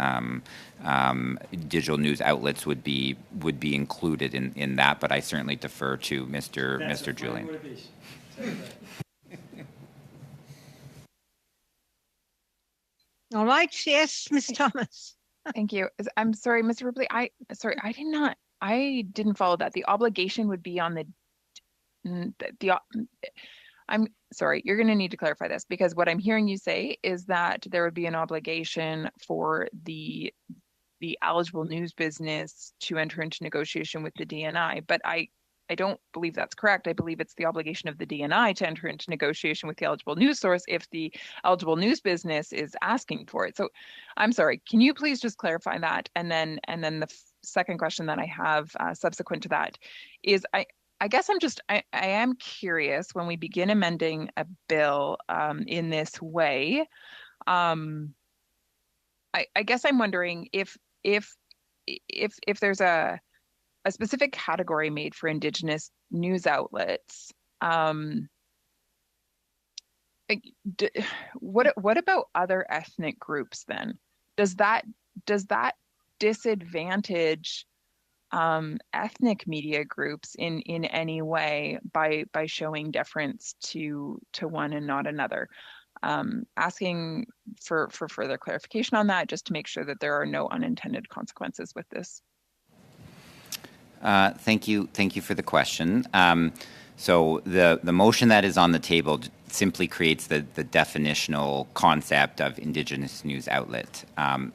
digital news outlets would be included in that. But I certainly defer to Mr. Julian. All right, yes, Ms. Thomas. Thank you. I'm sorry, Mr. Ripley. I didn't follow that. The obligation would be on I'm sorry, you're going to need to clarify this, because what I'm hearing you say is that there would be an obligation for the eligible news business to enter into negotiation with the DNI, but I don't believe that's correct. I believe it's the obligation of the DNI to enter into negotiation with the eligible news source if the eligible news business is asking for it. So I'm sorry, can you please just clarify that? And then the second question that I have subsequent to that is I guess I am curious, when we begin amending a bill in this way, I guess I'm wondering if there's a specific category made for Indigenous news outlets. What about other ethnic groups then? Does that disadvantage ethnic media groups in any way by showing deference to one and not another? Asking for further clarification on that, just to make sure that there are no unintended consequences with this. Thank you for the question. So the motion that is on the table simply creates the definitional concept of Indigenous news outlet.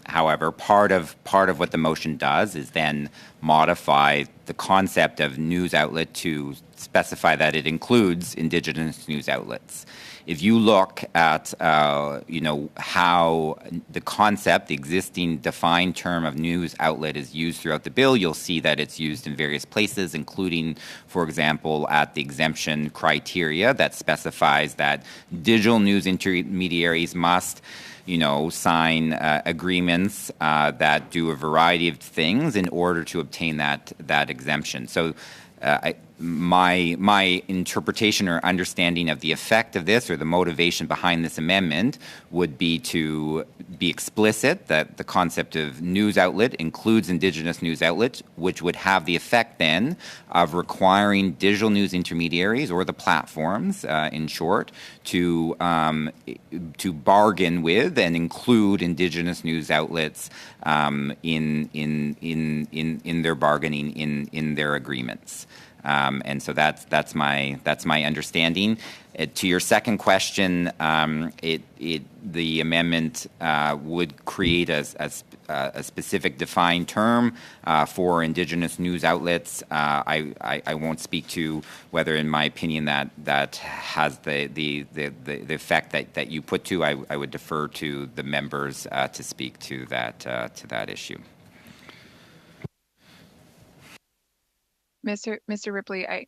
However, part of what the motion does is then modify the concept of news outlet to specify that it includes Indigenous news outlets. If you look at how the concept, the existing defined term of news outlet is used throughout the bill, you'll see that it's used in various places, including, for example, at the exemption criteria that specifies that digital news intermediaries must sign agreements that do a variety of things in order to obtain that exemption. So my interpretation or understanding of the effect of this, or the motivation behind this amendment, would be to be explicit that the concept of news outlet includes Indigenous news outlets, which would have the effect then of requiring digital news intermediaries, or the platforms, in short, to bargain with and include Indigenous news outlets in their bargaining in their agreements. And so that's my understanding. To your second question, the amendment would create a specific defined term for Indigenous news outlets. I won't speak to whether, in my opinion, that has the effect that you put to. I would defer to the members to speak to that issue. Mr. Ripley, I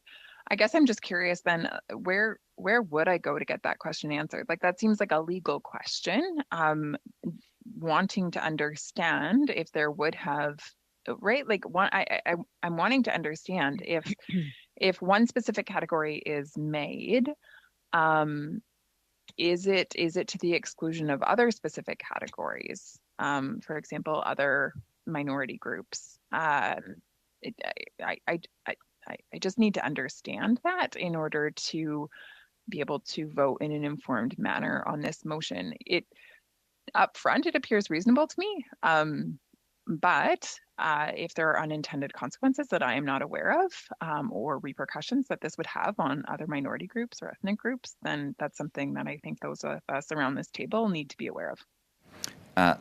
guess I'm just curious then, where would I go to get that question answered? Like, that seems like a legal question. Wanting to understand if there would have, right? Like, I'm wanting to understand if one specific category is made, is it to the exclusion of other specific categories? For example, other minority groups. I just need to understand that in order to be able to vote in an informed manner on this motion. Up front, it appears reasonable to me, but if there are unintended consequences that I am not aware of, or repercussions that this would have on other minority groups or ethnic groups, then that's something that I think those of us around this table need to be aware of.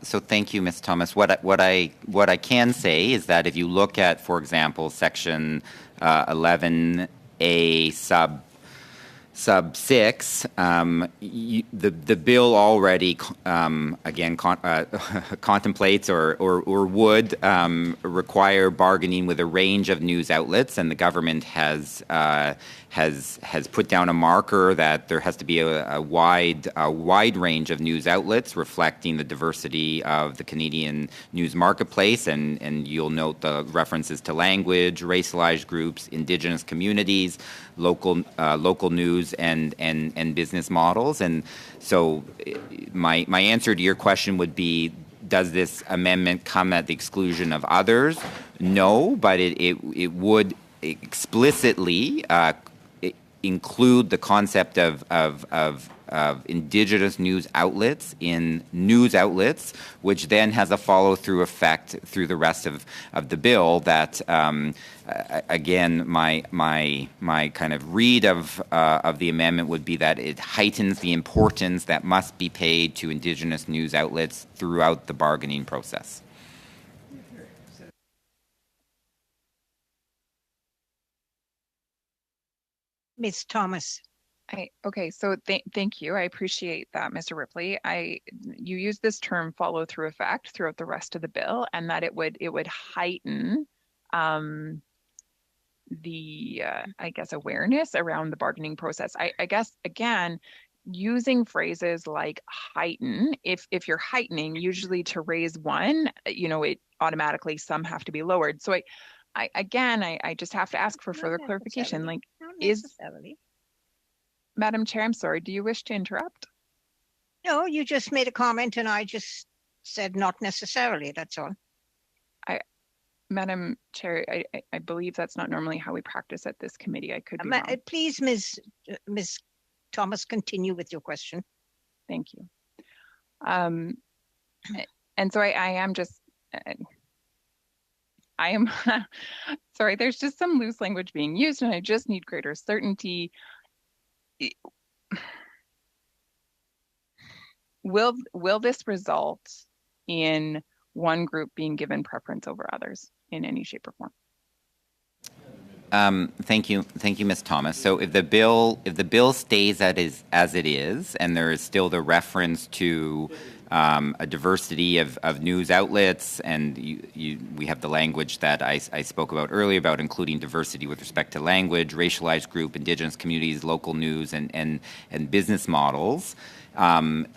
So thank you, Ms. Thomas. What I can say is that if you look at, for example, Section 11A sub 6, the bill already contemplates or would require bargaining with a range of news outlets, and the government has put down a marker that there has to be a wide range of news outlets reflecting the diversity of the Canadian news marketplace, and you'll note the references to language, racialized groups, Indigenous communities, local news and business models. And so my answer to your question would be, does this amendment come at the exclusion of others? No, but it would explicitly include the concept of Indigenous news outlets in news outlets, which then has a follow-through effect through the rest of the bill. That again, my kind of read of the amendment would be that it heightens the importance that must be paid to Indigenous news outlets throughout the bargaining process. Ms. Thomas. Okay, so thank you. I appreciate that, Mr. Ripley. You use this term follow through effect throughout the rest of the bill, and that it would heighten the I guess awareness around the bargaining process. I guess again, using phrases like heighten, if you're heightening, usually to raise one, it automatically some have to be lowered. So I just have to ask for further clarification. Like, Madam Chair, I'm sorry, do you wish to interrupt? No, you just made a comment and I just said not necessarily, that's all. Madam Chair, I believe that's not normally how we practice at this committee. I could be wrong. Please, Ms. Thomas, continue with your question. Thank you. And so I am sorry, there's just some loose language being used and I just need greater certainty. Will this result in one group being given preference over others in any shape or form? Thank you, Ms. Thomas. So if the bill stays as it is, and there is still the reference to a diversity of news outlets, and we have the language that I spoke about earlier about including diversity with respect to language, racialized group, Indigenous communities, local news, and business models. What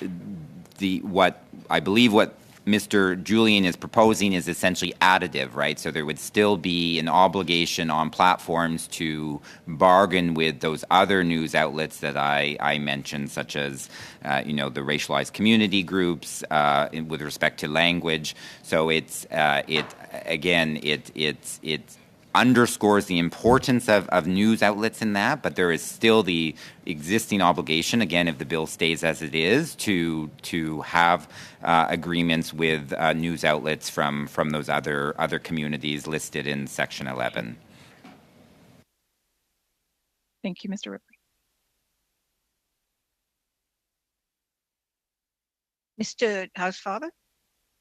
Mr. Julian is proposing is essentially additive, right? So there would still be an obligation on platforms to bargain with those other news outlets that I mentioned, such as, the racialized community groups with respect to language. So it underscores the importance of news outlets in that, but there is still the existing obligation, again, if the bill stays as it is, to have agreements with news outlets from those other communities listed in Section 11. Thank you, Mr. Ripley. Mr. Housefather?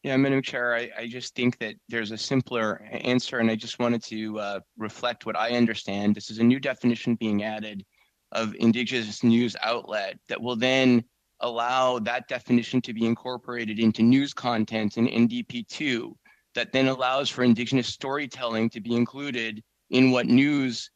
Yeah, Madam Chair, I just think that there's a simpler answer, and I just wanted to reflect what I understand. This is a new definition being added of Indigenous news outlet that will then allow that definition to be incorporated into news content in NDP2, that then allows for Indigenous storytelling to be included in what news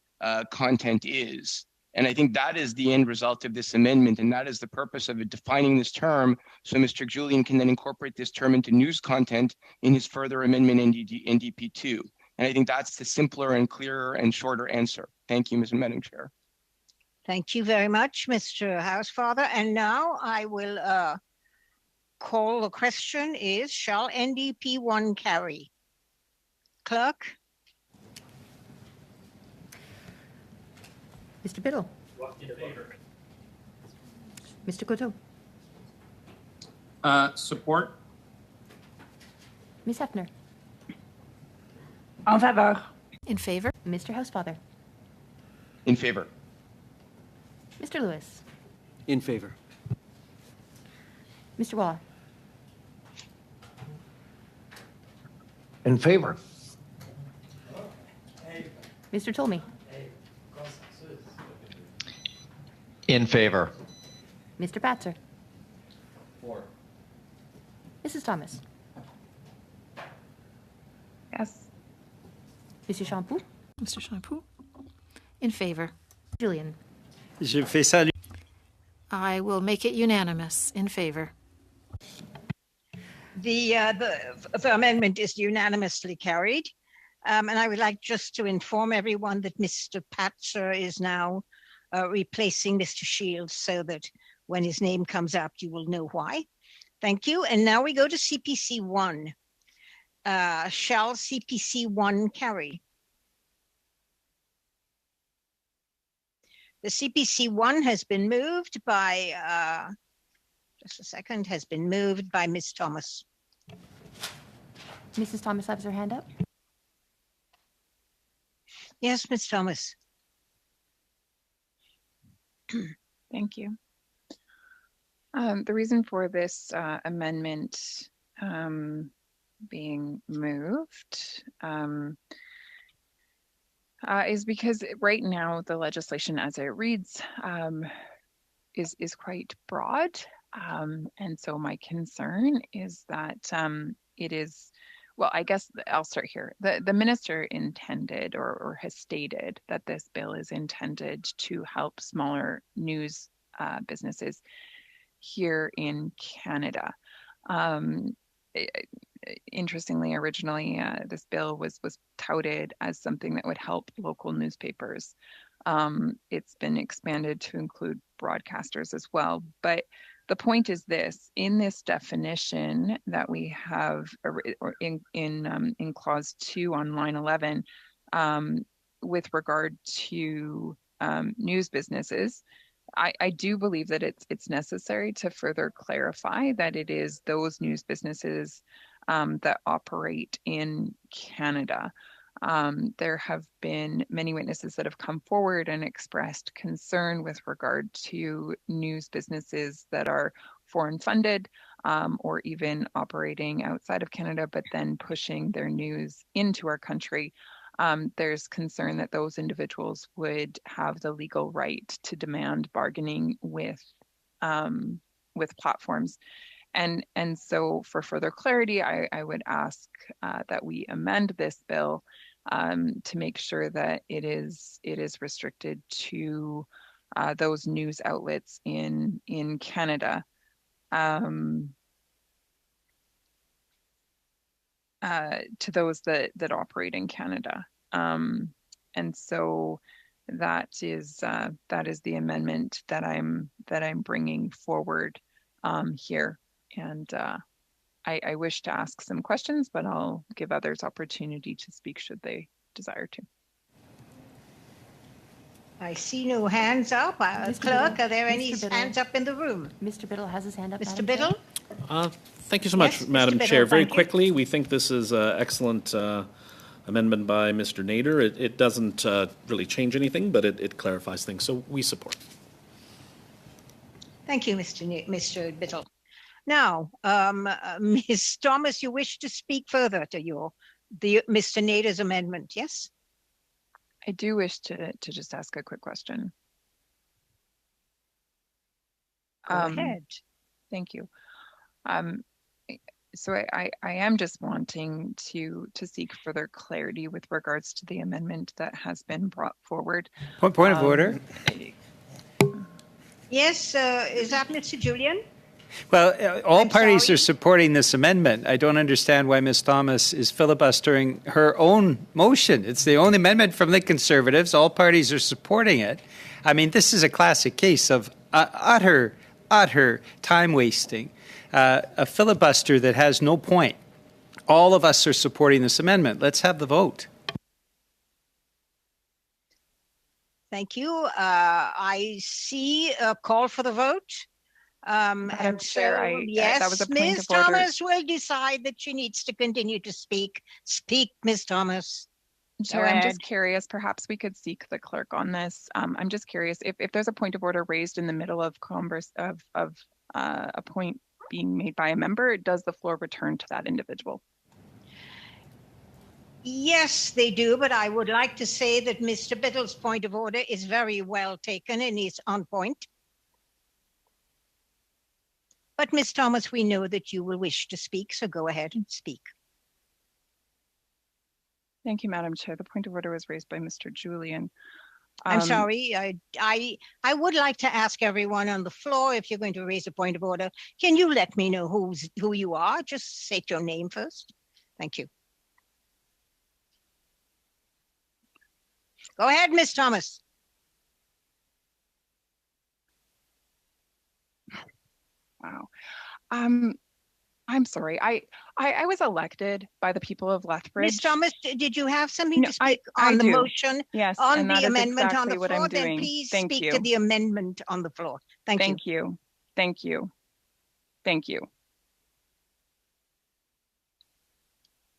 content is. And I think that is the end result of this amendment, and that is the purpose of it, defining this term so Mr. Julian can then incorporate this term into news content in his further amendment NDP2. And I think that's the simpler and clearer and shorter answer. Thank you, Madam Chair. Thank you very much, Mr. Housefather. And now I will call the question is, shall NDP 1 carry? Clerk? Mr. Biddle. In favor. Mr. Coteau. Support. Ms. Hefner. En faveur. In favor. Mr. Housefather. In favor. Mr. Lewis. In favor. Mr. Waugh. In favor. Mr. Tolmie. In favor. Mr. Patzer. For. Mrs. Thomas. Yes. Monsieur Champoux. Mr. Champoux. In favor. Julian. Je fais ça. I will make it unanimous. In favor. The amendment is unanimously carried. And I would like just to inform everyone that Mr. Patzer is now replacing Mr. Shields, so that when his name comes up, you will know why. Thank you. And now we go to CPC 1. Shall CPC 1 carry? The CPC 1 has been moved by, has been moved by Ms. Thomas. Mrs. Thomas has her hand up. Yes, Ms. Thomas. Thank you. The reason for this amendment being moved is because right now the legislation as it reads is quite broad. And so my concern is that it is, well, I guess I'll start here. The minister intended or has stated that this bill is intended to help smaller news businesses here in Canada. Interestingly, originally this bill was touted as something that would help local newspapers. It's been expanded to include broadcasters as well. But the point is this: in this definition that we have, or in clause 2 on line 11, with regard to news businesses, I do believe that it's necessary to further clarify that it is those news businesses that operate in Canada. There have been many witnesses that have come forward and expressed concern with regard to news businesses that are foreign funded or even operating outside of Canada, but then pushing their news into our country. There's concern that those individuals would have the legal right to demand bargaining with platforms. And so for further clarity, I would ask that we amend this bill to make sure that it is restricted to those news outlets in Canada. To those that operate in Canada. And so that is the amendment that I'm bringing forward here. And I wish to ask some questions, but I'll give others opportunity to speak should they desire to. I see no hands up. Clerk, are there any hands up in the room? Mr. Biddle has his hand up. Mr. Biddle? Thank you so much, Yes, Madam Mr. Chair. Biddle, Very thank you. quickly, we think this is an excellent amendment by Mr. Nader. It doesn't really change anything, but it clarifies things, so we support. Thank you, Mr. Biddle. Now, Ms. Thomas, you wish to speak further to Mr. Nader's amendment, yes? I do wish to just ask a quick question. Go ahead. Thank you. So I am just wanting to seek further clarity with regards to the amendment that has been brought forward. Point of order. Yes, is that Mr. Julian? Well, all I'm parties sorry. are supporting this amendment. I don't understand why Ms. Thomas is filibustering her own motion. It's the only amendment from the Conservatives. All parties are supporting it. I mean, this is a classic case of utter time wasting, a filibuster that has no point. All of us are supporting this amendment. Let's have the vote. Thank you. I see a call for the vote. Madam Chair, yes, that was a point Ms. of order. Thomas will decide that she needs to continue to speak. Speak, Ms. Thomas. Chair, I'm just curious, perhaps we could seek the clerk on this. I'm just curious if there's a point of order raised in the middle of a point being made by a member, does the floor return to that individual? Yes, they do, but I would like to say that Mr. Biddle's point of order is very well taken and is on point. But Ms. Thomas, we know that you will wish to speak, so go ahead and speak. Thank you, Madam Chair. The point of order was raised by Mr. Julian. I'm sorry. I would like to ask everyone on the floor, if you're going to raise a point of order, can you let me know who you are? Just state your name first. Thank you. Go ahead, Ms. Thomas. Wow. I'm sorry. I I was elected by the people of Lethbridge. Ms. Thomas, did you have something No, to speak I on the do. motion? Yes, On and the that is amendment on exactly the what floor? I'm Then doing. please Thank speak you. to the amendment on the floor. Thank you. Thank you. Thank you. Thank you.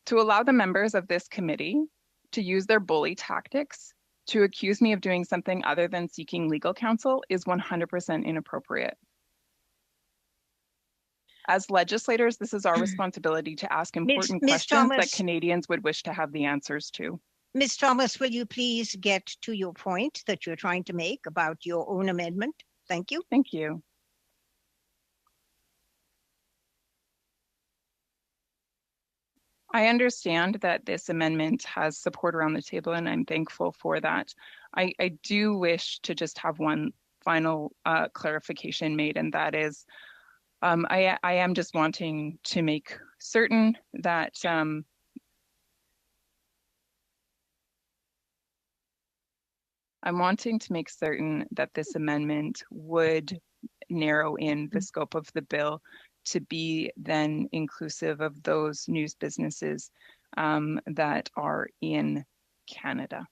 To allow the members of this committee to use their bully tactics to accuse me of doing something other than seeking legal counsel is 100% inappropriate. As legislators, this is our responsibility to ask important Ms. questions that Thomas. Canadians would wish to have the answers to. Ms. Thomas, will you please get to your point that you're trying to make about your own amendment? Thank you. Thank you. I understand that this amendment has support around the table, and I'm thankful for that. I do wish to just have one final clarification made, and that is I am just wanting to make certain that I'm wanting to make certain that this amendment would narrow in the scope of the bill to be then inclusive of those news businesses that are in Canada.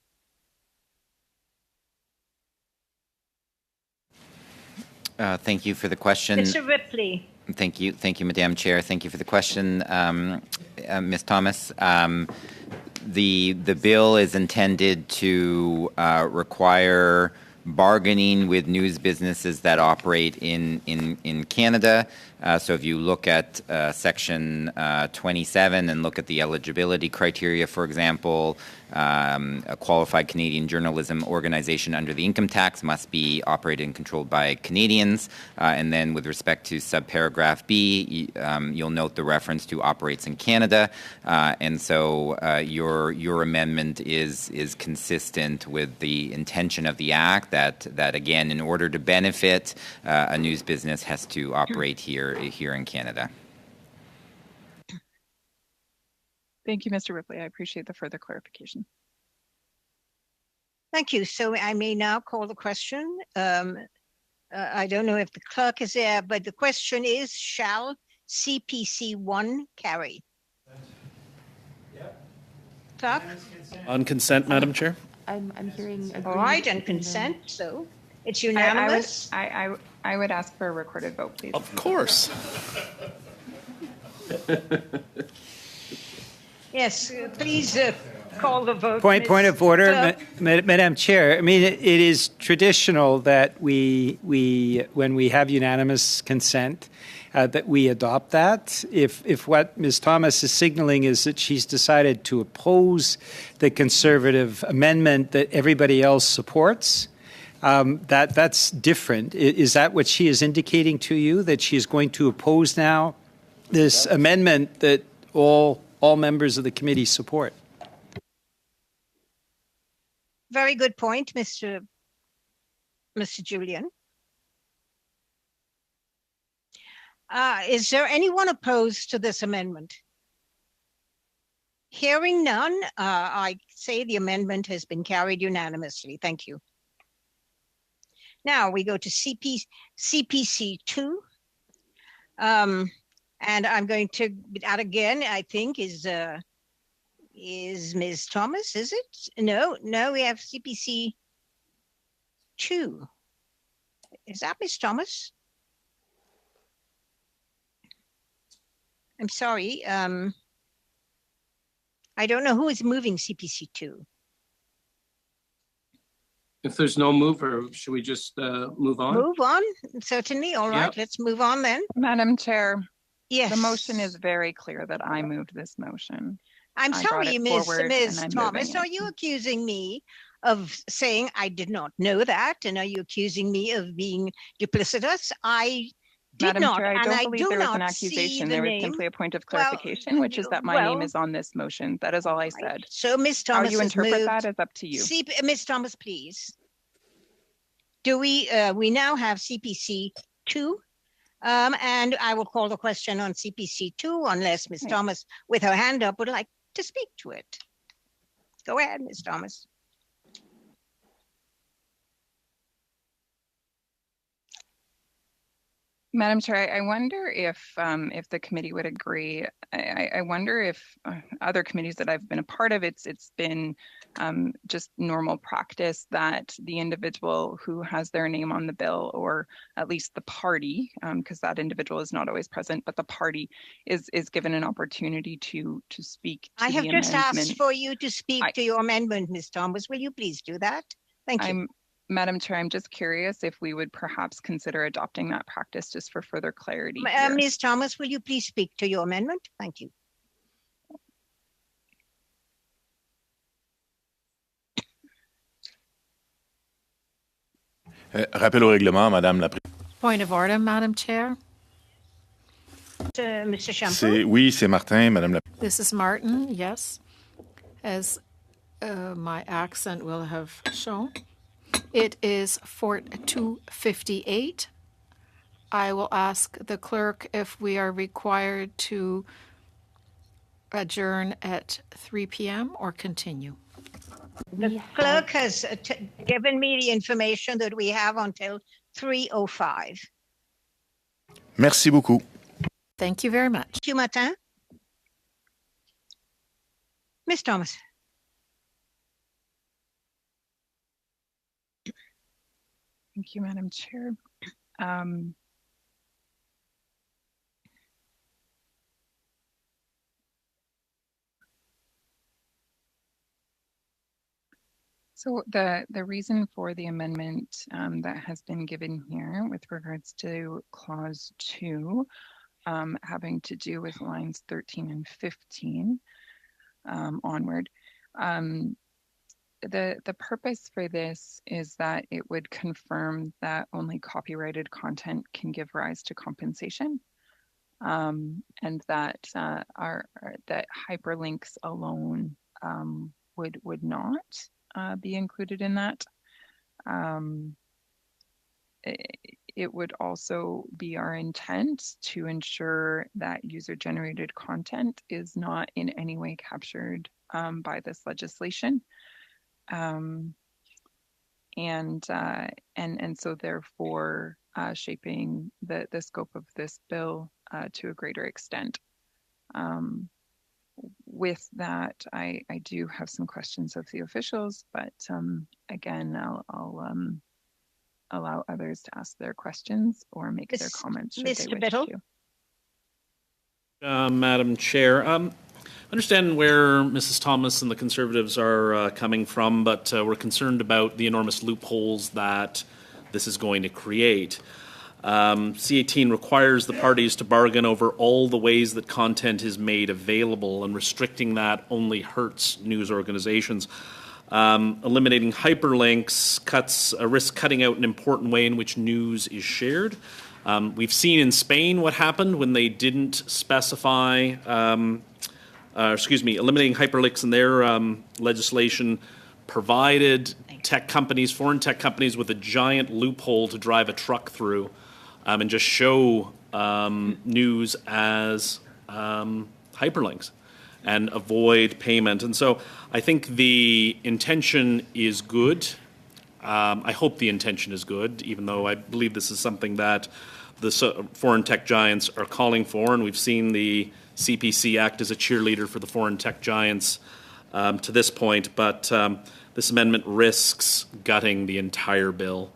Thank you for the question. Mr. Ripley. Thank you, Madam Chair. Thank you for the question, Ms. Thomas. The bill is intended to require bargaining with news businesses that operate in Canada. So if you look at section 27 and look at the eligibility criteria, for example, a qualified Canadian journalism organization under the income tax must be operated and controlled by Canadians. And then with respect to subparagraph B, you'll note the reference to operates in Canada. And so your amendment is consistent with the intention of the Act that again, in order to benefit, a news business has to operate here in Canada. Thank you, Mr. Ripley. I appreciate the further clarification. Thank you. So I may now call the question. I don't know if the clerk is there, but the question is, shall CPC 1 carry? Clerk? On consent, Madam Chair? I'm hearing agreement. All right, and consent, so it's unanimous. I would ask for a recorded vote, please. Of course. Yes, please call the vote. Point of order, Clerk. Madam Chair. I mean, it is traditional that when we have unanimous consent, that we adopt that. If what Ms. Thomas is signaling is that she's decided to oppose the Conservative amendment that everybody else supports, that's different. Is that what she is indicating to you, that she is going to oppose now this amendment that all members of the committee support? Very good point, Mr. Julian. Is there anyone opposed to this amendment? Hearing none, I say the amendment has been carried unanimously. Thank you. Now we go to CPC 2. And I'm going to, that again, I think is Ms. Thomas, is it? No, we have CPC 2. Is that Ms. Thomas? I'm sorry. I don't know who is moving CPC 2. If there's no mover, should we just move on? Move on, certainly. All right, Let's move on then. Madam Chair. Yes. The motion is very clear that I moved this motion. I'm sorry, Ms. Thomas. Are you it. accusing me of saying I did not know that? And are you accusing me of being duplicitous? I did Madam not, Chair, I and don't I believe do there was not an see accusation. the There was name. simply a point of clarification, which is that my name is on this motion. That is all I said. So Ms. Thomas How you has interpret moved. that is up to you. Ms. Thomas, please. Do we now have CPC 2? And I will call the question on CPC 2 unless Ms. Thomas, with her hand up, would like to speak to it. Go ahead, Ms. Thomas. Madam Chair, I wonder if the committee would agree. I wonder if other committees that I've been a part of, it's been just normal practice that the individual who has their name on the bill, or at least the party, because that individual is not always present, but the party is given an opportunity to speak to I have the just amendment. asked for you to speak to your amendment, Ms. Thomas. Will you please do that? Thank you. Madam Chair, I'm just curious if we would perhaps consider adopting that practice just for further clarity. Ms. Thomas, will you please speak to your amendment? Thank you. Rappel au règlement, Madame la Présidente. Point of order, Madam Chair. Mr. Champeau? Oui, c'est Martin, Madame la This is Martin, yes, as my accent will have shown. It is 2:58. I will ask the clerk if we are required to adjourn at 3 p.m. or continue. The clerk has given me the information that we have until 3:05. Merci beaucoup. Thank you very much. Thank you, Martin. Ms. Thomas. Thank you, Madam Chair. So the reason for the amendment that has been given here with regards to clause 2, having to do with lines 13 and 15 onward, the purpose for this is that it would confirm that only copyrighted content can give rise to compensation, and that that hyperlinks alone would not be included in that. It would also be our intent to ensure that user-generated content is not in any way captured by this legislation. And so therefore shaping the scope of this bill to a greater extent. With that, I do have some questions of the officials, but again, I'll allow others to ask their questions or make their comments should they wish to. Madam Chair, I understand where Mrs. Thomas and the Conservatives are coming from, but we're concerned about the enormous loopholes that this is going to create. C18 requires the parties to bargain over all the ways that content is made available, and restricting that only hurts news organizations. Eliminating hyperlinks risks cutting out an important way in which news is shared. We've seen in Spain what happened when they didn't specify, eliminating hyperlinks in their legislation provided foreign tech companies with a giant loophole to drive a truck through and just show news as hyperlinks and avoid payment. And so I think the intention is good. I hope the intention is good, even though I believe this is something that the foreign tech giants are calling for, and we've seen the CPC act as a cheerleader for the foreign tech giants to this point. But this amendment risks gutting the entire bill.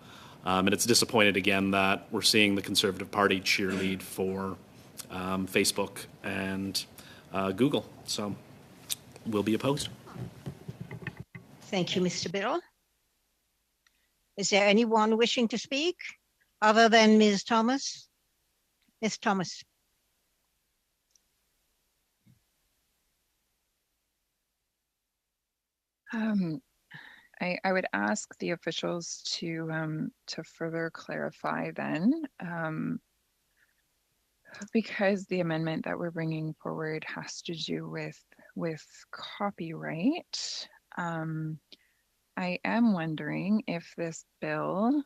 And it's disappointed again that we're seeing the Conservative Party cheerlead for Facebook and Google. So we'll be opposed. Thank you, Mr. Biddle. Is there anyone wishing to speak other than Ms. Thomas? Ms. Thomas. I would ask the officials to further clarify then, because the amendment that we're bringing forward has to do with copyright. I am wondering if this bill,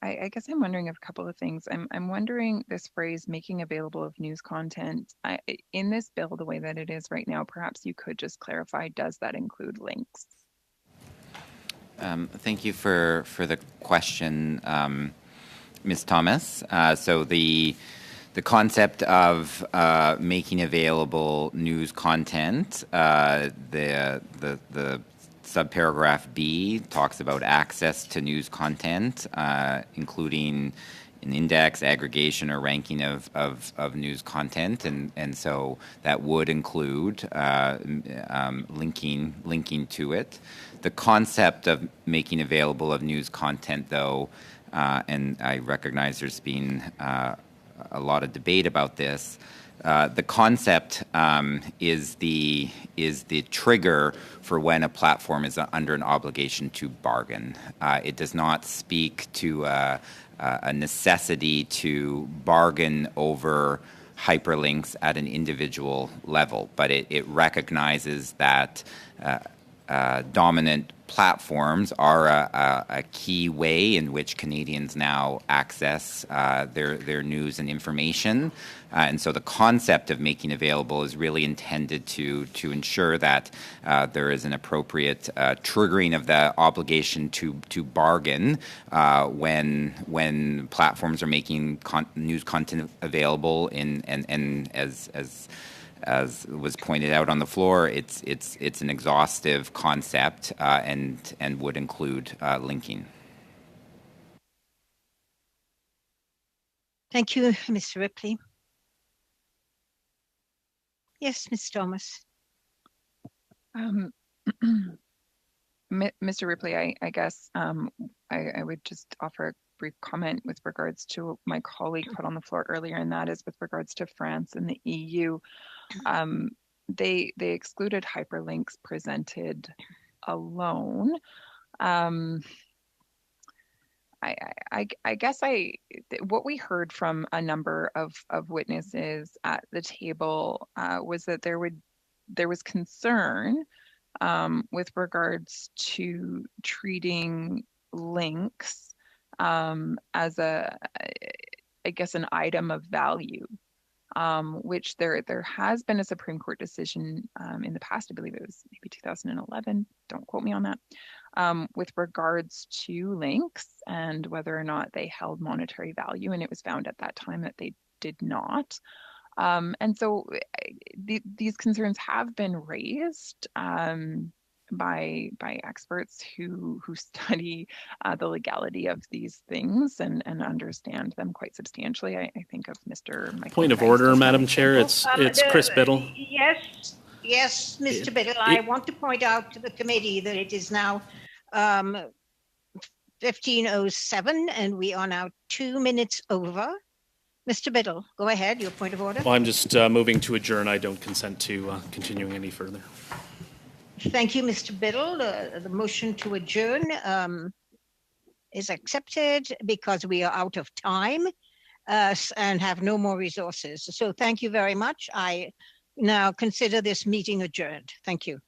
I guess I'm wondering a couple of things. I'm wondering this phrase, making available of news content, in this bill, the way that it is right now, perhaps you could just clarify, does that include links? Thank you for the question, Ms. Thomas. So the concept of making available news content, the subparagraph B talks about access to news content, including an index, aggregation, or ranking of news content, and so that would include linking to it. The concept of making available of news content, though, and I recognize there's been a lot of debate about this. The concept is the trigger for when a platform is under an obligation to bargain. It does not speak to a necessity to bargain over hyperlinks at an individual level, but it recognizes that dominant platforms are a key way in which Canadians now access their news and information. And so the concept of making available is really intended to ensure that there is an appropriate triggering of the obligation to bargain when platforms are making news content available and as was pointed out on the floor, it's an exhaustive concept and would include linking. Thank you, Mr. Ripley. Yes, Ms. Thomas. Mr. Ripley, I guess I would just offer a brief comment with regards to my colleague put on the floor earlier, and that is with regards to France and the EU. They excluded hyperlinks presented alone. I guess what we heard from a number of witnesses at the table was that there was concern with regards to treating links as I guess an item of value, which there has been a Supreme Court decision in the past, I believe it was maybe 2011, don't quote me on that, with regards to links and whether or not they held monetary value, and it was found at that time that they did not. And so these concerns have been raised by experts who study the legality of these things and understand them quite substantially. I think of Mr. Michael Point of Price order, as Madam one Chair. example. It's Chris Biddle. Yes, Mr. Biddle. I want to point out to the committee that it is now 15:07 and we are now 2 minutes over. Mr. Biddle, go ahead, your point of order. Well, I'm just moving to adjourn. I don't consent to continuing any further. Thank you, Mr. Biddle. The motion to adjourn is accepted because we are out of time and have no more resources. So thank you very much. I now consider this meeting adjourned. Thank you.